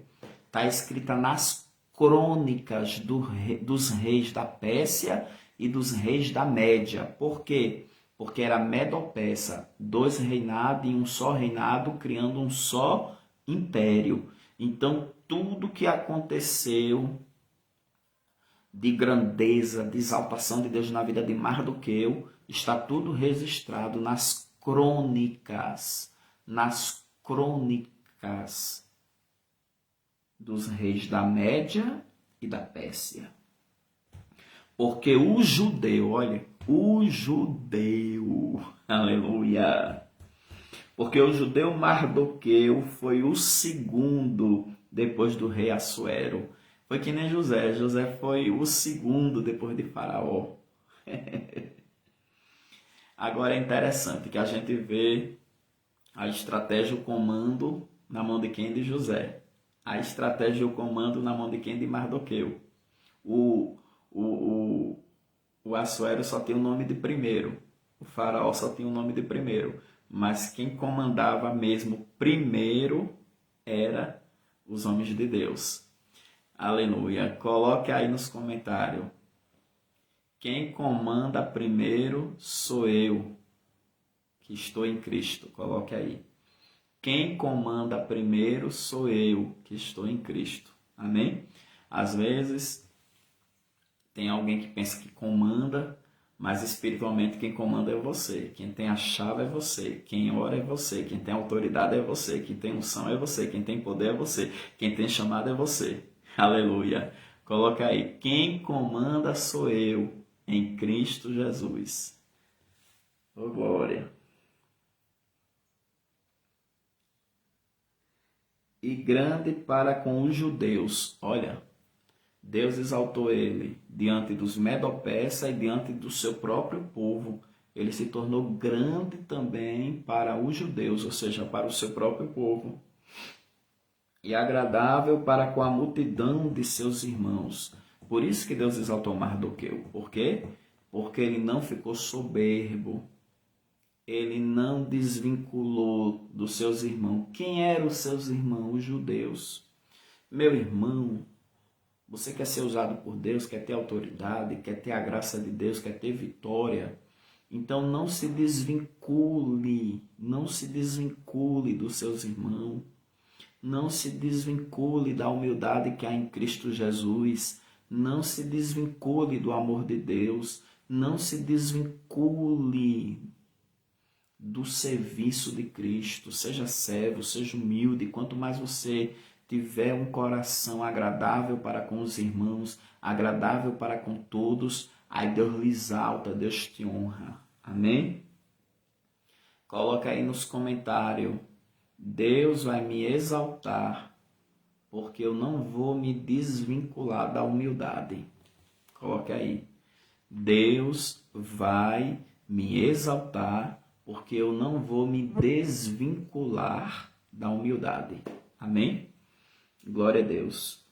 está escrita nas crônicas dos reis da Pérsia e dos reis da Média. Por quê? Porque era Medo-Persa, 2 reinados em um só reinado, criando um só império. Então, tudo que aconteceu de grandeza, de exaltação de Deus na vida de Mardoqueu, está tudo registrado nas crônicas dos reis da Média e da Pérsia. Porque o judeu, aleluia, porque o judeu Mardoqueu foi o segundo depois do rei Assuero. Foi que nem José foi o segundo depois de Faraó. Agora é interessante que a gente vê a estratégia e o comando na mão de quem? De José. A estratégia e o comando na mão de quem? De Mardoqueu. O Assuero só tinha o nome de primeiro. O Faraó só tinha o nome de primeiro. Mas quem comandava mesmo primeiro era os homens de Deus. Aleluia. Coloque aí nos comentários. Quem comanda primeiro sou eu, que estou em Cristo. Coloque aí. Quem comanda primeiro sou eu, que estou em Cristo. Amém? Às vezes, tem alguém que pensa que comanda, mas espiritualmente quem comanda é você. Quem tem a chave é você. Quem ora é você. Quem tem autoridade é você. Quem tem unção é você. Quem tem poder é você. Quem tem chamado é você. Aleluia. Coloca aí. Quem comanda sou eu, em Cristo Jesus. Oh, glória. E grande para com os judeus. Olha, Deus exaltou ele diante dos Medo-Persa e diante do seu próprio povo. Ele se tornou grande também para os judeus, ou seja, para o seu próprio povo. E agradável para com a multidão de seus irmãos. Por isso que Deus exaltou Mardoqueu. Por quê? Porque ele não ficou soberbo. Ele não desvinculou dos seus irmãos. Quem eram os seus irmãos? Os judeus. Meu irmão, você quer ser usado por Deus, quer ter autoridade, quer ter a graça de Deus, quer ter vitória. Então não se desvincule dos seus irmãos. Não se desvincule da humildade que há em Cristo Jesus. Não se desvincule do amor de Deus. Não se desvincule do serviço de Cristo. Seja servo, seja humilde. Quanto mais você tiver um coração agradável para com os irmãos, agradável para com todos, aí Deus lhe exalta, Deus te honra. Amém? Coloca aí nos comentários. Deus vai me exaltar, porque eu não vou me desvincular da humildade. Coloque aí. Deus vai me exaltar, porque eu não vou me desvincular da humildade. Amém? Glória a Deus.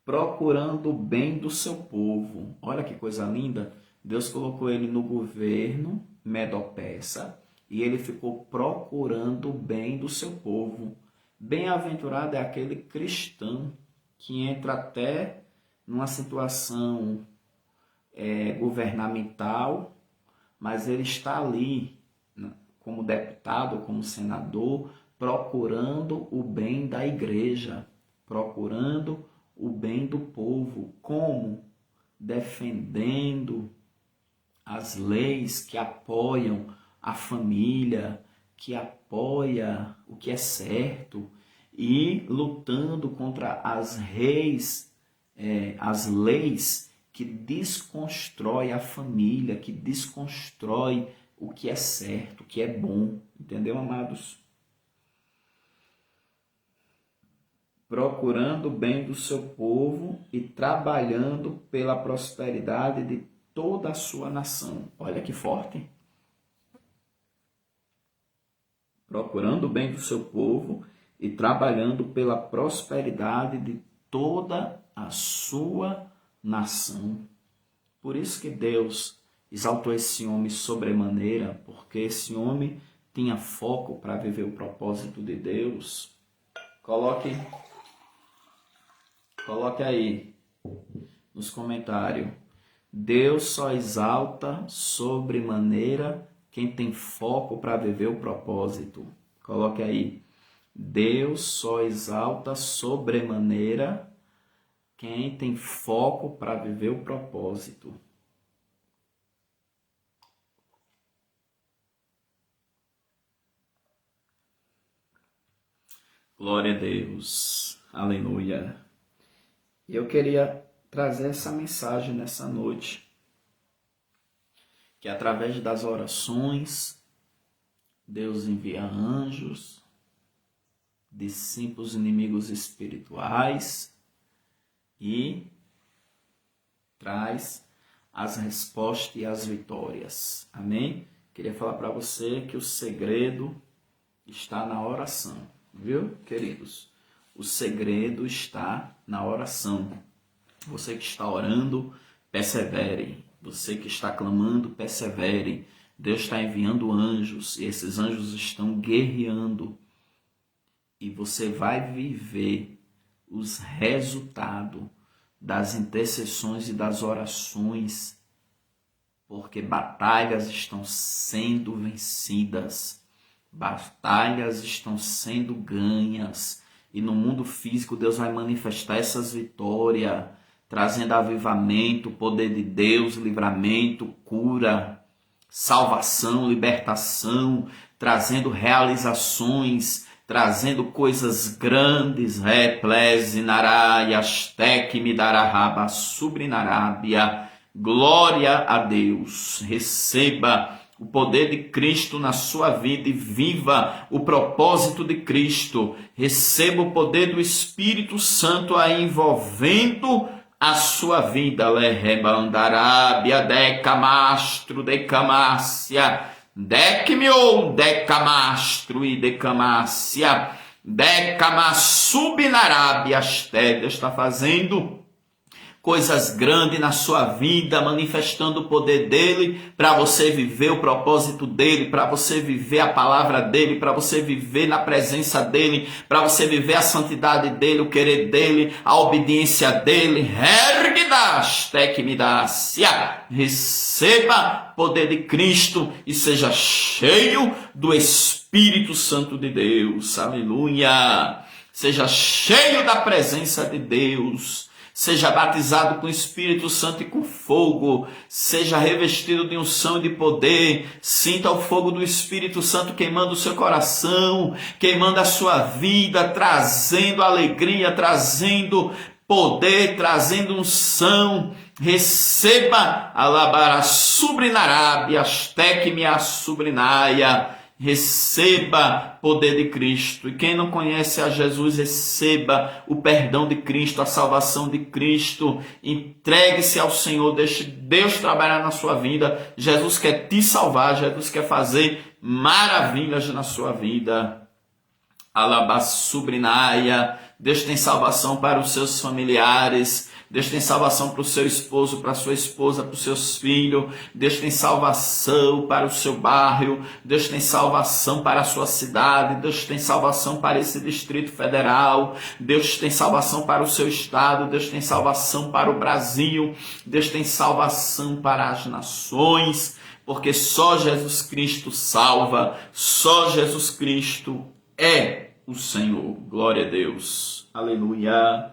Procurando o bem do seu povo. Olha que coisa linda. Deus colocou ele no governo Medo-Persa e ele ficou procurando o bem do seu povo. Bem-aventurado é aquele cristão que entra até numa situação governamental, mas ele está ali como deputado, como senador, procurando o bem da igreja, procurando o bem do povo. Como? Defendendo as leis que apoiam a família, que apoia o que é certo, e lutando contra as leis que desconstrói a família, que desconstrói o que é certo, o que é bom. Entendeu, amados? Procurando o bem do seu povo e trabalhando pela prosperidade de toda a sua nação. Olha que forte. Procurando o bem do seu povo e trabalhando pela prosperidade de toda a sua nação. Por isso que Deus exaltou esse homem sobremaneira, porque esse homem tinha foco para viver o propósito de Deus. Coloque aí nos comentários. Deus só exalta sobremaneira quem tem foco para viver o propósito. Coloque aí. Deus só exalta sobremaneira quem tem foco para viver o propósito. Glória a Deus. Aleluia. Eu queria trazer essa mensagem nessa noite, que através das orações, Deus envia anjos, dissipa os inimigos espirituais e traz as respostas e as vitórias. Amém? Queria falar para você que o segredo está na oração, viu, queridos? O segredo está na oração. Você que está orando, persevere. Você que está clamando, persevere. Deus está enviando anjos e esses anjos estão guerreando. E você vai viver os resultados das intercessões e das orações, porque batalhas estão sendo vencidas, batalhas estão sendo ganhas, e no mundo físico Deus vai manifestar essas vitórias, trazendo avivamento, poder de Deus, livramento, cura, salvação, libertação, trazendo realizações, trazendo coisas grandes. Glória a Deus. Receba o poder de Cristo na sua vida e viva o propósito de Cristo. Receba o poder do Espírito Santo aí envolvendo a sua vida. Lerebandarabia, decamastro, decamácia, decmio, decamastro e decamácia, decamassubinarabia. Deus está fazendo coisas grandes na sua vida, manifestando o poder dele para você viver o propósito dele, para você viver a palavra dele, para você viver na presença dele, para você viver a santidade dele, o querer dele, a obediência dele. Receba poder de Cristo e seja cheio do Espírito Espírito Santo de Deus, aleluia. Seja cheio da presença de Deus, seja batizado com o Espírito Santo e com fogo, seja revestido de unção e de poder, sinta o fogo do Espírito Santo queimando o seu coração, queimando a sua vida, trazendo alegria, trazendo poder, trazendo unção. Receba alabara subrinarabe, astec me subrinaia. Receba poder de Cristo. E quem não conhece a Jesus, receba o perdão de Cristo, a salvação de Cristo. Entregue-se ao Senhor, deixe Deus trabalhar na sua vida. Jesus quer te salvar, Jesus quer fazer maravilhas na sua vida. Alabassubrinaya. Deus tem salvação para os seus familiares. Deus tem salvação para o seu esposo, para a sua esposa, para os seus filhos. Deus tem salvação para o seu bairro. Deus tem salvação para a sua cidade. Deus tem salvação para esse Distrito Federal. Deus tem salvação para o seu estado. Deus tem salvação para o Brasil. Deus tem salvação para as nações. Porque só Jesus Cristo salva. Só Jesus Cristo é o Senhor. Glória a Deus. Aleluia.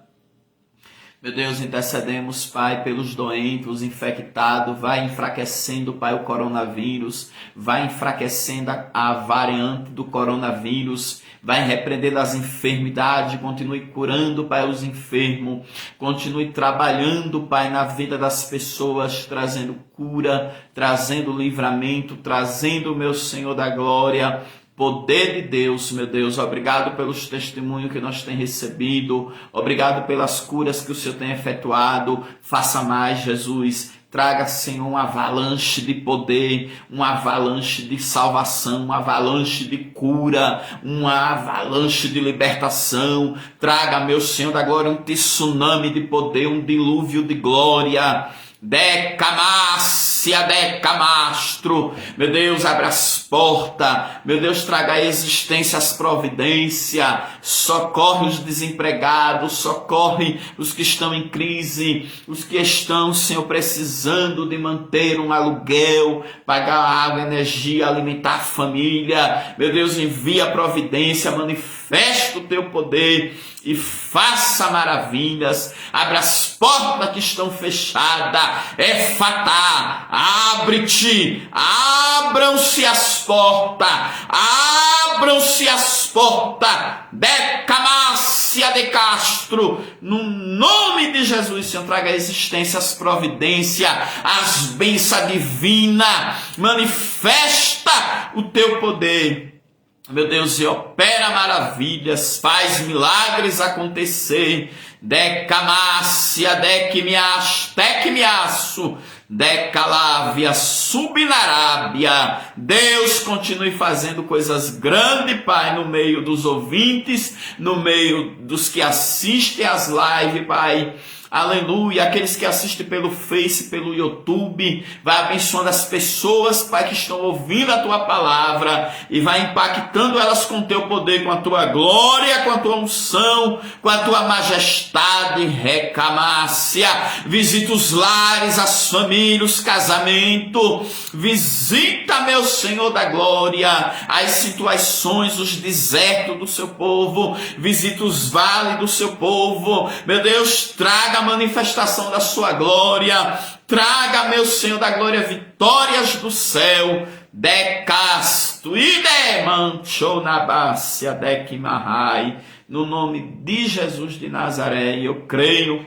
Meu Deus, intercedemos, Pai, pelos doentes, os infectados. Vai enfraquecendo, Pai, o coronavírus. Vai enfraquecendo a variante do coronavírus. Vai repreendendo as enfermidades. Continue curando, Pai, os enfermos. Continue trabalhando, Pai, na vida das pessoas, trazendo cura, trazendo livramento, trazendo, meu Senhor da glória, poder de Deus, meu Deus. Obrigado pelos testemunhos que nós temos recebido. Obrigado pelas curas que o Senhor tem efetuado. Faça mais, Jesus. Traga, Senhor, uma avalanche de poder, uma avalanche de salvação, uma avalanche de cura, uma avalanche de libertação. Traga, meu Senhor da glória, um tsunami de poder, um dilúvio de glória. Decamácia, decamastro. Meu Deus, abre as portas. Meu Deus, traga a existência, as providências. Socorre os desempregados. Socorre os que estão em crise. Os que estão, Senhor, precisando de manter um aluguel, pagar água, energia, alimentar a família. Meu Deus, envia a providência, manifesta o teu poder e faça maravilhas. Abra as portas que estão fechadas. Efatá, abre-te, abram-se as portas, abram-se as portas. Decamácia de Castro, no nome de Jesus, Senhor, traga a existência, as providências, as bênçãos divinas. Manifesta o teu poder, meu Deus, e opera maravilhas, faz milagres acontecer. Decamácia, decimias, tecmiaço, decalávia, subinarábia. Deus, continue fazendo coisas grandes, Pai, no meio dos ouvintes, no meio dos que assistem as lives, Pai. Aleluia, aqueles que assistem pelo Face, pelo YouTube, vai abençoando as pessoas, Pai, que estão ouvindo a Tua palavra e vai impactando elas com o Teu poder, com a Tua glória, com a Tua unção, com a Tua majestade. Recamácia, visita os lares, as famílias, os casamentos, visita, meu Senhor da glória, as situações, os desertos do Seu povo, visita os vales do Seu povo. Meu Deus, traga a manifestação da sua glória, traga, meu Senhor da glória, vitórias do céu. Decasto e demanchonabácia decimahai, no nome de Jesus de Nazaré. Eu creio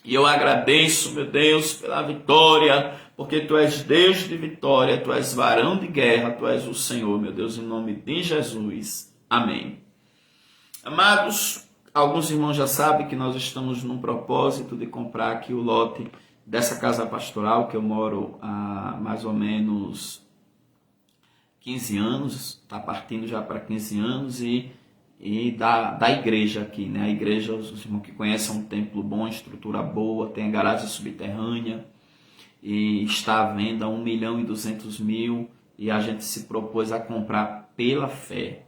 e eu agradeço, meu Deus, pela vitória, porque Tu és Deus de vitória, Tu és varão de guerra, Tu és o Senhor, meu Deus, em nome de Jesus. Amém. Amados, alguns irmãos já sabem que nós estamos num propósito de comprar aqui o lote dessa casa pastoral, que eu moro há mais ou menos 15 anos, está partindo já para 15 anos, e da igreja aqui, né? A igreja, os irmãos que conhecem, é um templo bom, estrutura boa, tem a garagem subterrânea, e está à venda 1.200.000, e a gente se propôs a comprar pela fé.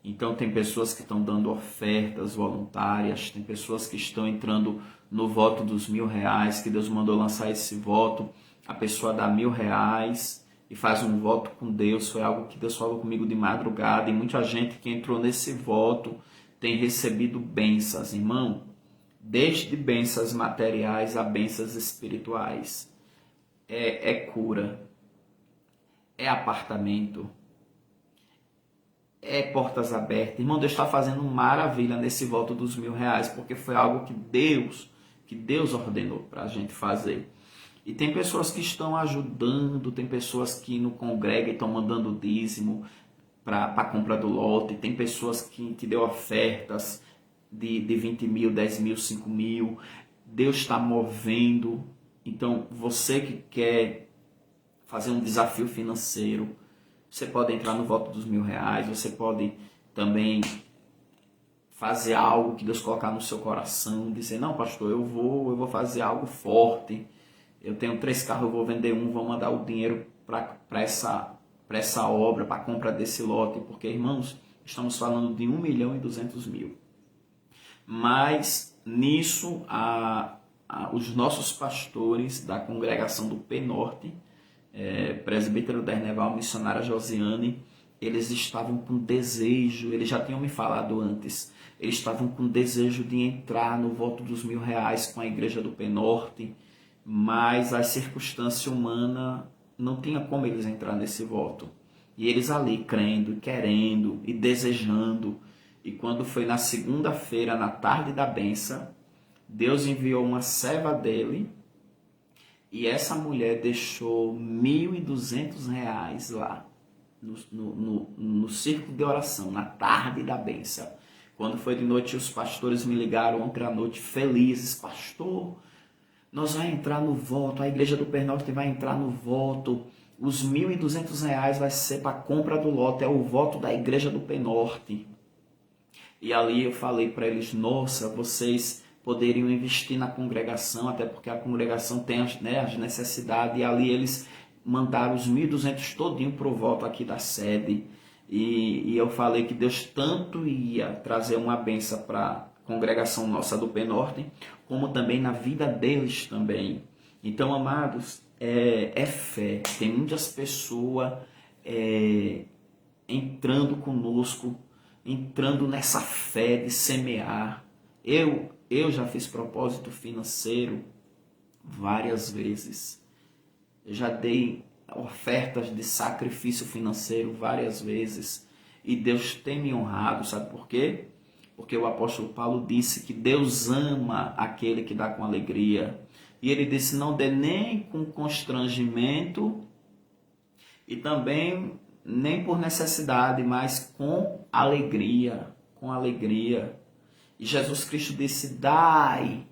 Então tem pessoas que estão dando ofertas voluntárias, tem pessoas que estão entrando no voto dos R$1.000, que Deus mandou lançar esse voto. A pessoa dá R$1.000 e faz um voto com Deus. Foi algo que Deus falou comigo de madrugada, e muita gente que entrou nesse voto tem recebido bênçãos, irmão, desde bênçãos materiais a bênçãos espirituais. É cura, é apartamento, é portas abertas. Irmão, Deus está fazendo maravilha nesse voto dos R$ 1.000, porque foi algo que Deus ordenou para a gente fazer. E tem pessoas que estão ajudando, tem pessoas que no congrega estão mandando dízimo para a compra do lote, tem pessoas que deu ofertas de 20 mil, 10 mil, 5 mil. Deus está movendo. Então, você que quer fazer um desafio financeiro, você pode entrar no voto dos R$ 1.000, você pode também fazer algo que Deus colocar no seu coração, dizer, não, pastor, eu vou fazer algo forte, eu tenho 3 carros, eu vou vender um, vou mandar o dinheiro para essa obra, para a compra desse lote, porque, irmãos, estamos falando de 1.200.000. Mas, nisso, os nossos pastores da congregação do P-Norte, presbítero Derneval, missionária Josiane, eles estavam com desejo, eles já tinham me falado antes, eles estavam com desejo de entrar no voto dos R$ 1.000 com a igreja do P-Norte, mas a circunstância humana não tinha como eles entrar nesse voto. E eles ali crendo, querendo e desejando. E quando foi na segunda-feira, na tarde da benção, Deus enviou uma serva dele, e essa mulher deixou R$ 1.200 lá, no círculo de oração, na tarde da benção. Quando foi de noite, os pastores me ligaram ontem à noite, felizes, pastor, nós vamos entrar no voto, a igreja do P-Norte vai entrar no voto, os R$ 1.200 vai ser para a compra do lote, é o voto da igreja do P-Norte. E ali eu falei para eles, nossa, vocês poderiam investir na congregação, até porque a congregação tem as necessidades, e ali eles mandaram os 1.200 todinho para o voto aqui da sede, e eu falei que Deus tanto ia trazer uma bênção para a congregação nossa do P-Norte, como também na vida deles também. Então, amados, é fé, tem muitas pessoas entrando conosco, entrando nessa fé de semear. Eu já fiz propósito financeiro várias vezes. Eu já dei ofertas de sacrifício financeiro várias vezes. E Deus tem me honrado, sabe por quê? Porque o apóstolo Paulo disse que Deus ama aquele que dá com alegria. E ele disse, não dê nem com constrangimento e também nem por necessidade, mas com alegria, com alegria. E Jesus Cristo disse, dai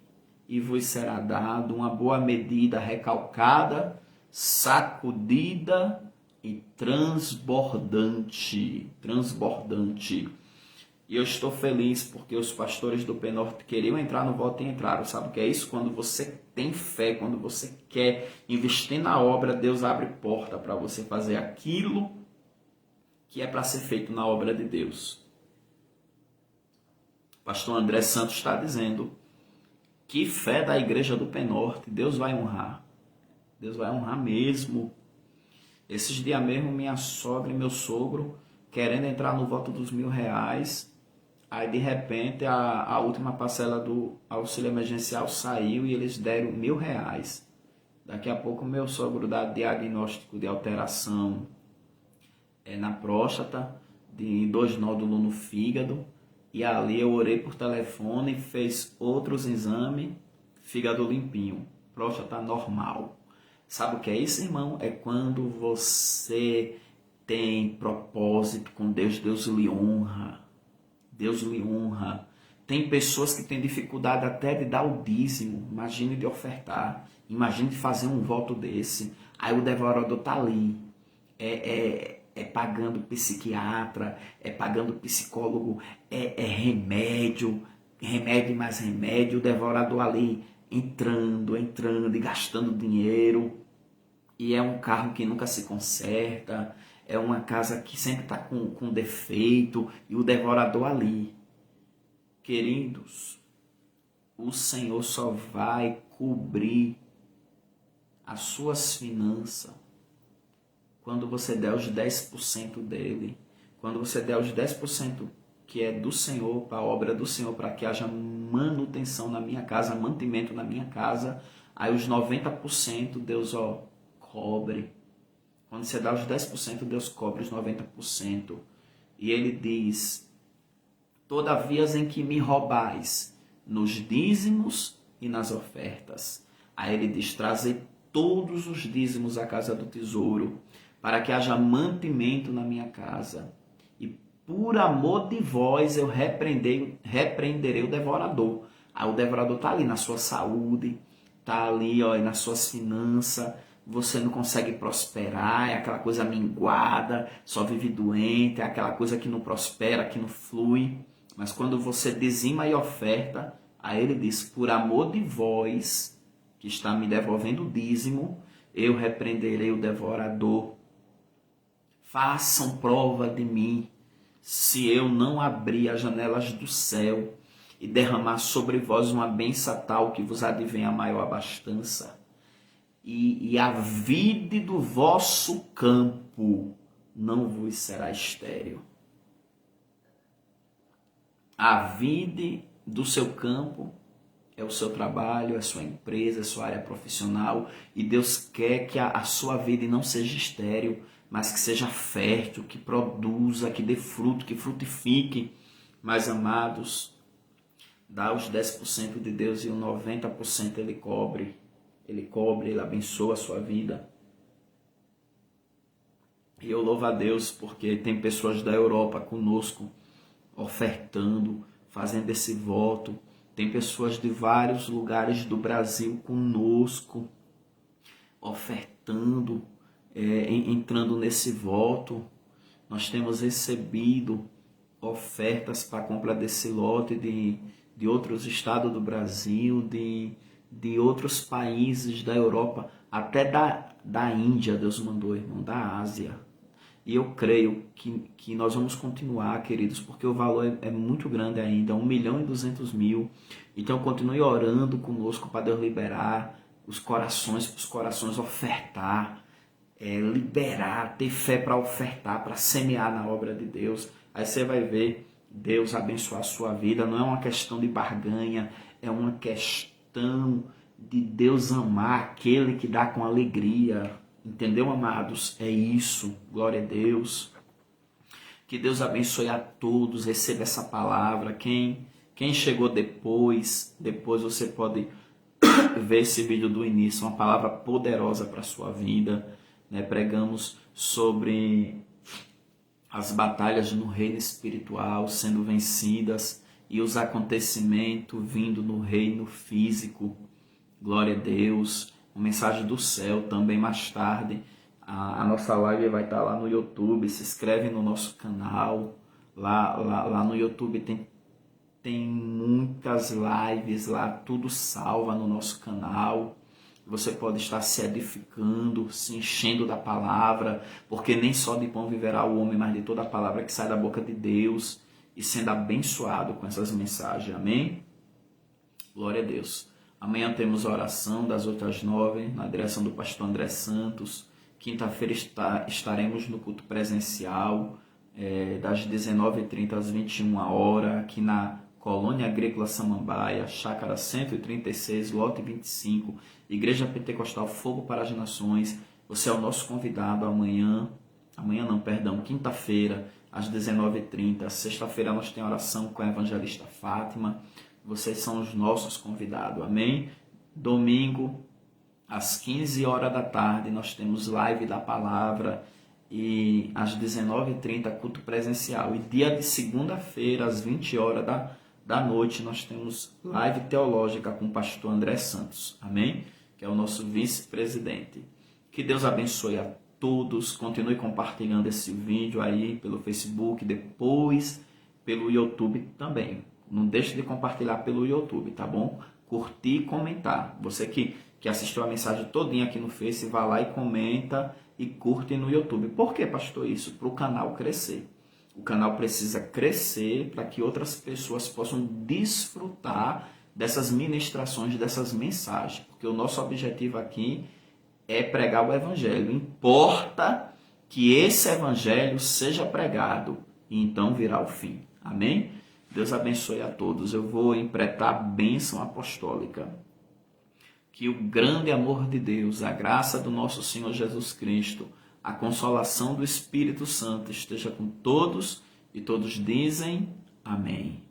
e vos será dado, uma boa medida, recalcada, sacudida e transbordante. E eu estou feliz porque os pastores do P-Norte queriam entrar no voto e entraram. Sabe o que é isso? Quando você tem fé, quando você quer investir na obra, Deus abre porta para você fazer aquilo que é para ser feito na obra de Deus. O pastor André Santos está dizendo, que fé da igreja do P-Norte, Deus vai honrar. Deus vai honrar mesmo. Esses dias mesmo, minha sogra e meu sogro querendo entrar no voto dos R$ 1.000, aí de repente a última parcela do auxílio emergencial saiu e eles deram R$ 1.000. Daqui a pouco meu sogro dá diagnóstico de alteração na próstata, de 2 nódulos no fígado, e ali eu orei por telefone, fez outros exames, fígado limpinho, próstata normal. Sabe o que é isso, irmão? É quando você tem propósito com Deus, Deus lhe honra. Deus lhe honra. Tem pessoas que têm dificuldade até de dar o dízimo. Imagine de ofertar. Imagine de fazer um voto desse. Aí o devorador está ali. É pagando psiquiatra, é pagando psicólogo, é remédio e mais remédio. O devorador ali entrando e gastando dinheiro. E é um carro que nunca se conserta. É uma casa que sempre está com defeito, e o devorador ali. Queridos, o Senhor só vai cobrir as suas finanças quando você der os 10% dele, quando você der os 10% que é do Senhor, para a obra do Senhor, para que haja manutenção na minha casa, mantimento na minha casa, aí os 90% Deus, cobre. Quando você dá os 10%, Deus cobre os 90%. E ele diz: todavia em que me roubais, nos dízimos e nas ofertas. Aí ele diz: trazei todos os dízimos à casa do tesouro, para que haja mantimento na minha casa. E por amor de vós eu repreenderei o devorador. Aí o devorador está ali na sua saúde, está ali nas suas finanças. Você não consegue prosperar, é aquela coisa minguada, só vive doente, é aquela coisa que não prospera, que não flui. Mas quando você dizima e oferta, aí ele diz: por amor de vós, que está me devolvendo o dízimo, eu repreenderei o devorador. Façam prova de mim, se eu não abrir as janelas do céu e derramar sobre vós uma bênção tal que vos advenha a maior abastança. E a vide do vosso campo não vos será estéril. A vide do seu campo é o seu trabalho, é a sua empresa, é a sua área profissional. E Deus quer que a sua vida não seja estéril, mas que seja fértil, que produza, que dê fruto, que frutifique. Mas, amados, dá os 10% de Deus e o 90% Ele cobre. Ele cobre, Ele abençoa a sua vida. E eu louvo a Deus porque tem pessoas da Europa conosco ofertando, fazendo esse voto. Tem pessoas de vários lugares do Brasil conosco ofertando, entrando nesse voto. Nós temos recebido ofertas para a compra desse lote de outros estados do Brasil, de outros países da Europa, até da Índia, Deus mandou, irmão, da Ásia. E eu creio que nós vamos continuar, queridos, porque o valor é muito grande ainda, 1.200.000. Então continue orando conosco para Deus liberar os corações, para os corações ofertar, liberar, ter fé para ofertar, para semear na obra de Deus. Aí você vai ver Deus abençoar a sua vida. Não é uma questão de barganha, é uma questão de Deus amar aquele que dá com alegria. Entendeu, amados? É isso. Glória a Deus. Que Deus abençoe a todos. Receba essa palavra. Quem chegou depois você pode ver esse vídeo do início. Uma palavra poderosa para a sua vida. Pregamos sobre as batalhas no reino espiritual sendo vencidas e os acontecimentos vindo no reino físico. Glória a Deus. Uma mensagem do céu também mais tarde. A nossa live vai estar lá no YouTube. Se inscreve no nosso canal. Lá no YouTube tem muitas lives lá, tudo salva no nosso canal. Você pode estar se edificando, se enchendo da palavra, porque nem só de pão viverá o homem, mas de toda a palavra que sai da boca de Deus, e sendo abençoado com essas mensagens. Amém? Glória a Deus. Amanhã temos a oração das 8 às 9, na direção do pastor André Santos. Quinta-feira estaremos no culto presencial, das 19h30 às 21h, aqui na Colônia Agrícola Samambaia, Chácara 136, lote 25, Igreja Pentecostal Fogo para as Nações. Você é o nosso convidado quinta-feira, às 19h30. Sexta-feira nós temos oração com a evangelista Fátima. Vocês são os nossos convidados, amém? Domingo, às 15 horas da tarde, nós temos live da palavra. E às 19h30, culto presencial. E dia de segunda-feira, às 20 horas da noite, nós temos live teológica com o pastor André Santos, amém? Que é o nosso vice-presidente. Que Deus abençoe a todos. Continue compartilhando esse vídeo aí pelo Facebook, depois pelo YouTube também. Não deixe de compartilhar pelo YouTube, tá bom? Curtir e comentar. Você que assistiu a mensagem todinha aqui no Face, vá lá e comenta e curte no YouTube. Por que, pastor, isso? Para o canal crescer. O canal precisa crescer para que outras pessoas possam desfrutar dessas ministrações, dessas mensagens. Porque o nosso objetivo aqui é pregar o evangelho. Importa que esse evangelho seja pregado e então virá o fim. Amém? Deus abençoe a todos. Eu vou empretar a bênção apostólica. Que o grande amor de Deus, a graça do nosso Senhor Jesus Cristo, a consolação do Espírito Santo esteja com todos e todos dizem amém.